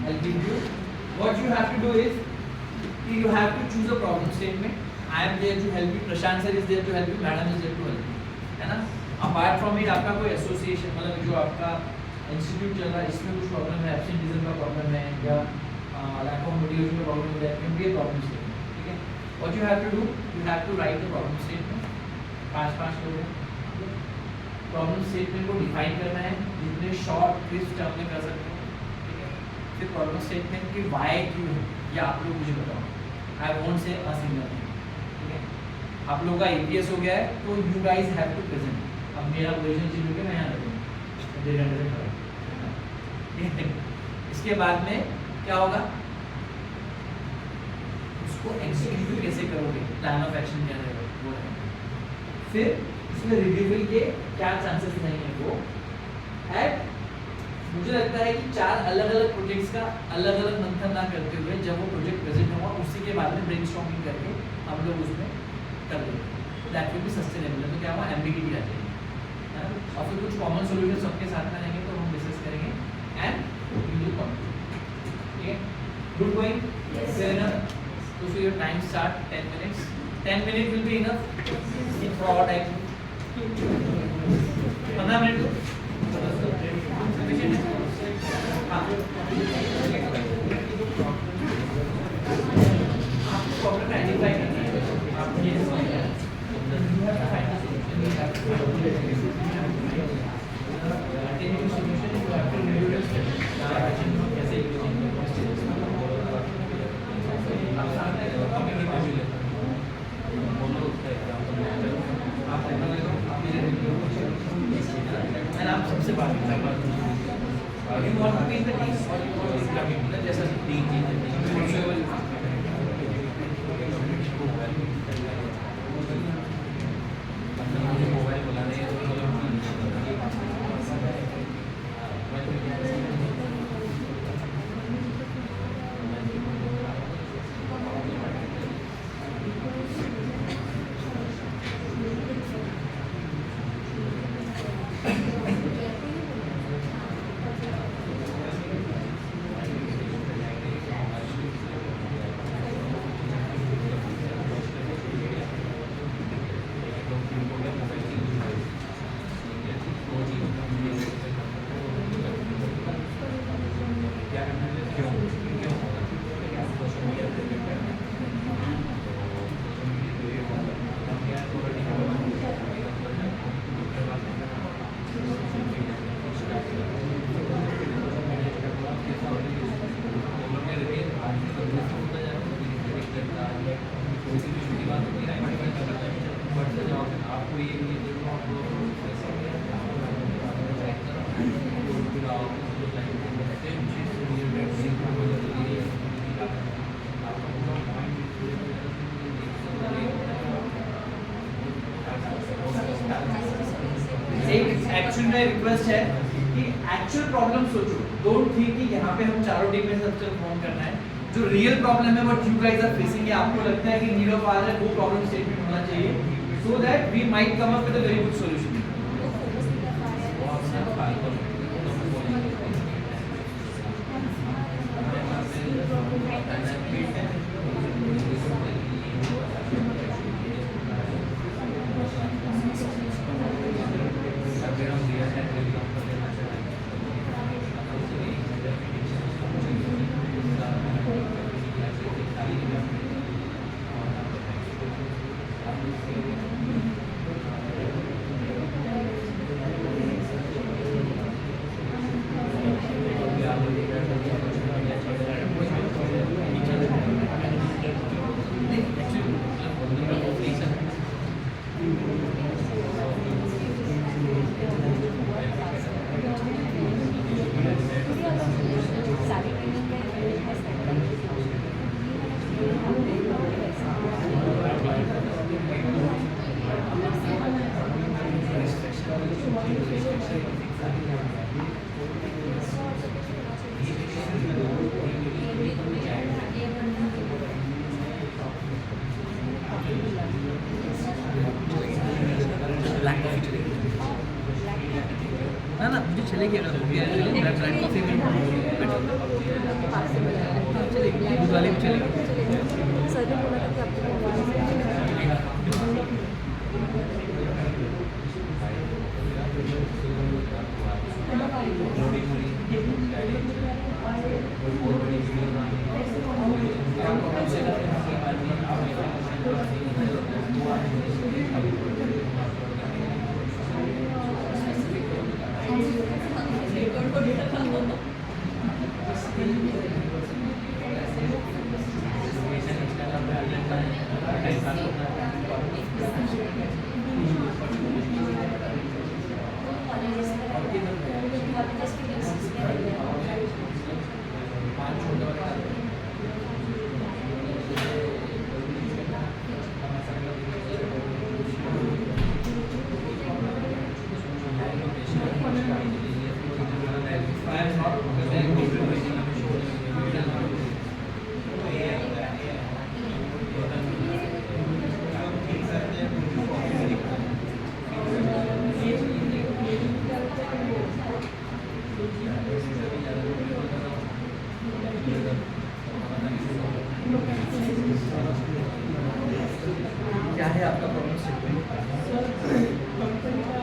I give you what you have to do is कि you have to choose a problem statement. I am there to help you, Prashant sir is there to help you, madam is there to help you, है ना। अपार्ट फ्रॉम इट आपका कोई एसोसिएशन मतलब जो आपका इंस्टीट्यूट चल रहा है इसमें कुछ प्रॉब्लम है, एब्सेंटिज्म का प्रॉब्लम है या लैक ऑफ मोटिवेशन का प्रॉब्लम है, that can be a problem statement, ठीक है। What you have to do, you have to write the problem statement, 5 लोग हैं। प्रॉब्लम स्टेटमेंट को डिफाइन करना है जितने शॉर्ट क्रिस्प टर्म में कर सकते हो, ठीक है। फिर प्रॉब्लम स्टेटमेंट की वाई क्यों है ये आप लोग मुझे बताओ, I won't say a single thing, ठीक है। आप लोगों का एपीएस हो गया है तो you guys have to present. अब मेरा पोजीशन चेंज हो गया, मैं यहाँ रखूँगा, इसके बाद में क्या होगा, उसको एग्जीक्यूट कैसे करोगे, प्लान ऑफ एक्शन क्या रहेगा वो रहेगा। फिर इसमें रिव्यूअल के क्या चांसेस नहीं है वो एट, मुझे लगता है कि 4 अलग अलग प्रोजेक्ट्स का अलग अलग मंथन ना करते हुए जब वो प्रोजेक्ट प्रेजेंट होगा उसी के बाद में ब्रेनस्टॉर्मिंग करके हम लोग उसमें कर देंगे, दैट विल बी सस्टेनेबल। तो क्या हुआ, एम्बिगिटी आ जाएगी, है ना। और फिर कुछ कॉमन सॉल्यूशन सबके साथ में रहेंगे तो हम डिस्कस करेंगे एंड वी विल कंक्लूड, ठीक है। Good going, fair enough. तो so your time start 10 minutes, 10 minutes will be enough for all time, 15 minute sufficient है। हाँ, आपको प्रॉब्लम आइडेंटिफाई करना है, आप ये आप सबसे बात करना you want to be in the team or you want to be coming to the जैसा एक्चुअल में रिक्वेस्ट है कि एक्चुअल प्रॉब्लम सोचो, डोंट थिंक कि यहाँ पे हम चारों टीम में सबसे परफॉर्म करना है। जो रियल प्रॉब्लम है what you guys are facing, आपको लगता है कि नीड ऑफ आवर है, वो प्रॉब्लम स्टेटमेंट होना चाहिए so that we might come up with a very good solution. Coffee चलेगी ना ना मुझे चलेगी अगर कॉफ़ी आने लगे ब्लैक कॉफ़ी में चलेगी दूध वाली भी चलेगी सर ने बोला था कि आपको क्या है आपका प्रॉब्लम स्टेटमेंट कंपनी का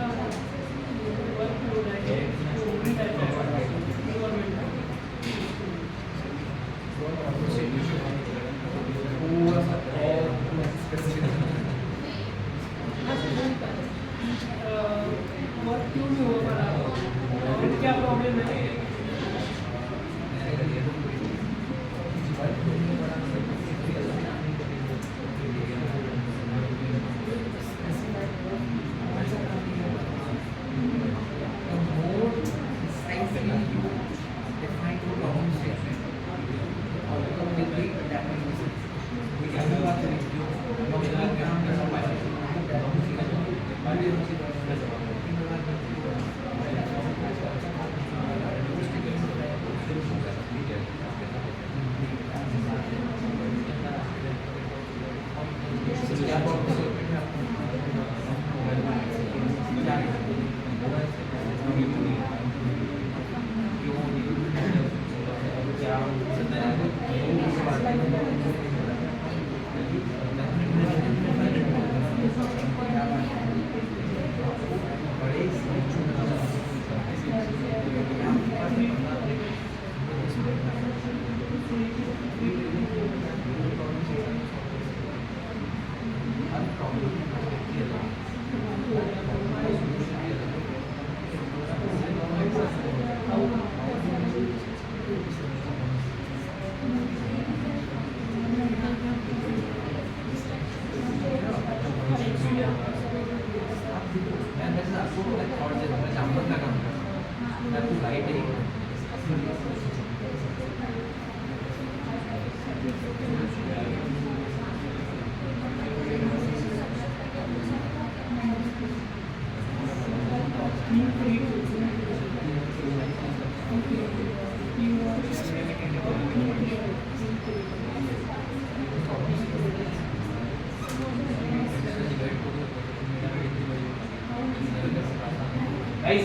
वर्कलोड है पूरा सा और स्पेसिफिक वर्क क्यों नहीं हो पा रहा और क्या प्रॉब्लम है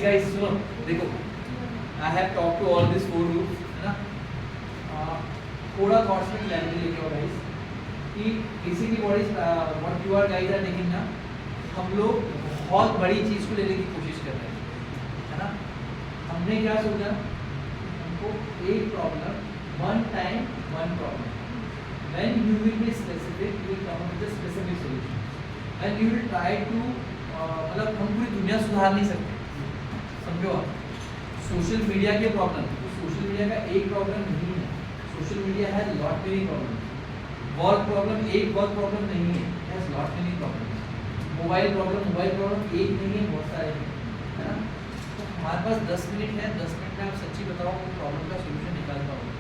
गाइस सुनो देखो I have talk to all this four groups है ना थोड़ा थॉट्स में क्लैरिटी लेके आओ गाइस कि basically what you are guys are taking ना हम लोग बहुत बड़ी चीज को लेने की कोशिश कर रहे हैं है ना हमने क्या सोचा हमको एक problem one time one problem when you will be specific you will come up with a specific solution and you will try to मतलब हम पूरी दुनिया सुधार नहीं सकते समझो आप सोशल मीडिया के प्रॉब्लम तो सोशल मीडिया का एक प्रॉब्लम नहीं है social media has lot many problem work problem एक वर्क प्रॉब्लम नहीं है has lot many problem mobile problem एक नहीं है बहुत सारे हैं है ना तो हमारे पास 10 मिनट है 10 मिनट में आप सच्ची बताओ वो प्रॉब्लम का सोल्यूशन निकाल पाओगे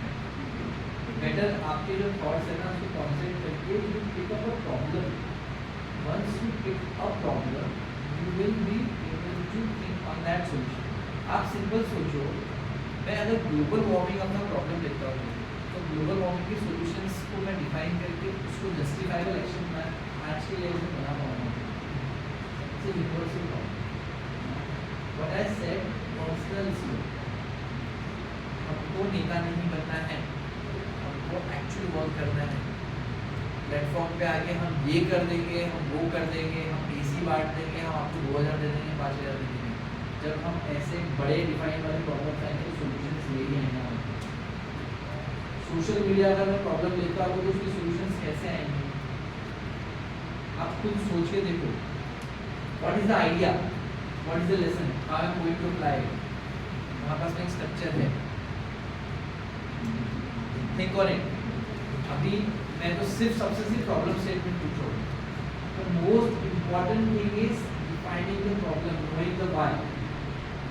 बेटर आपके जो थॉट्स है ना उसको कॉन्सेंट्रेट करके you pick up a problem once you pick a problem you will be able to think on that solution आप सिंपल सोचो मैं अगर ग्लोबल वार्मिंग अपना प्रॉब्लम लेता हूँ तो ग्लोबल वार्मिंग के सॉल्यूशंस को मैं डिफाइन करके उसको जस्टिफाइबल एक्शन मैं आज के लेवल पे बना पाऊंगा इट्स यूनिवर्सल प्रॉब्लम करना है, हमको एक्चुअल वर्क करना है। प्लेटफॉर्म पे आके हम ये कर देंगे, हम वो कर देंगे, हम एसी बांट देंगे, हम आपको 2000 दे देंगे, 5000 दे देंगे। जब हम ऐसे बड़े डिफाइन वाले प्रॉब्लम आएंगे तो सोल्यूशन ले ही आएंगे हम। सोशल मीडिया अगर मैं प्रॉब्लम लेता हूँ तो उसके सोल्यूशन कैसे आएंगे? आप खुद सोच के देखो, what is the idea, what is the lesson, how I am going to apply it. हमारे पास में एक स्ट्रक्चर है, थिंक ऑन इट। अभी मैं तो सबसे सिर्फ प्रॉब्लम स्टेटमेंट पूछ रहा हूँ। The most important thing is defining the problem, knowing the why.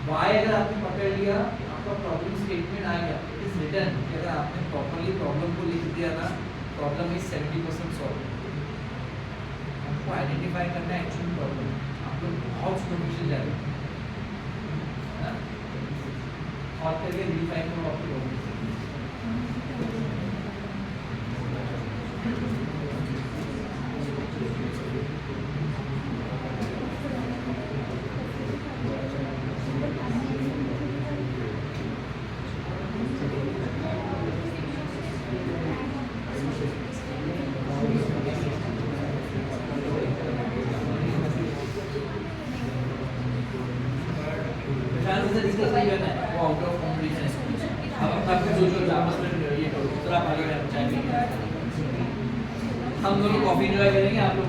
Why अगर आपने पकड़ लिया, आपका प्रॉब्लम स्टेटमेंट आ गया, इट इज रिटन। अगर आपने प्रॉपर्ली प्रॉब्लम को लिख दिया ना, प्रॉब्लम इज 70% सॉल्व। हमको आइडेंटिफाई करना है एक्चुअल प्रॉब्लम। आप लोग बहुत सुपरफिशियल जा रहे हैं, और करके रिफाइन करो आपकी प्रॉब्लम। हम दोनों कॉफी एंजॉय करेंगे, आप लोग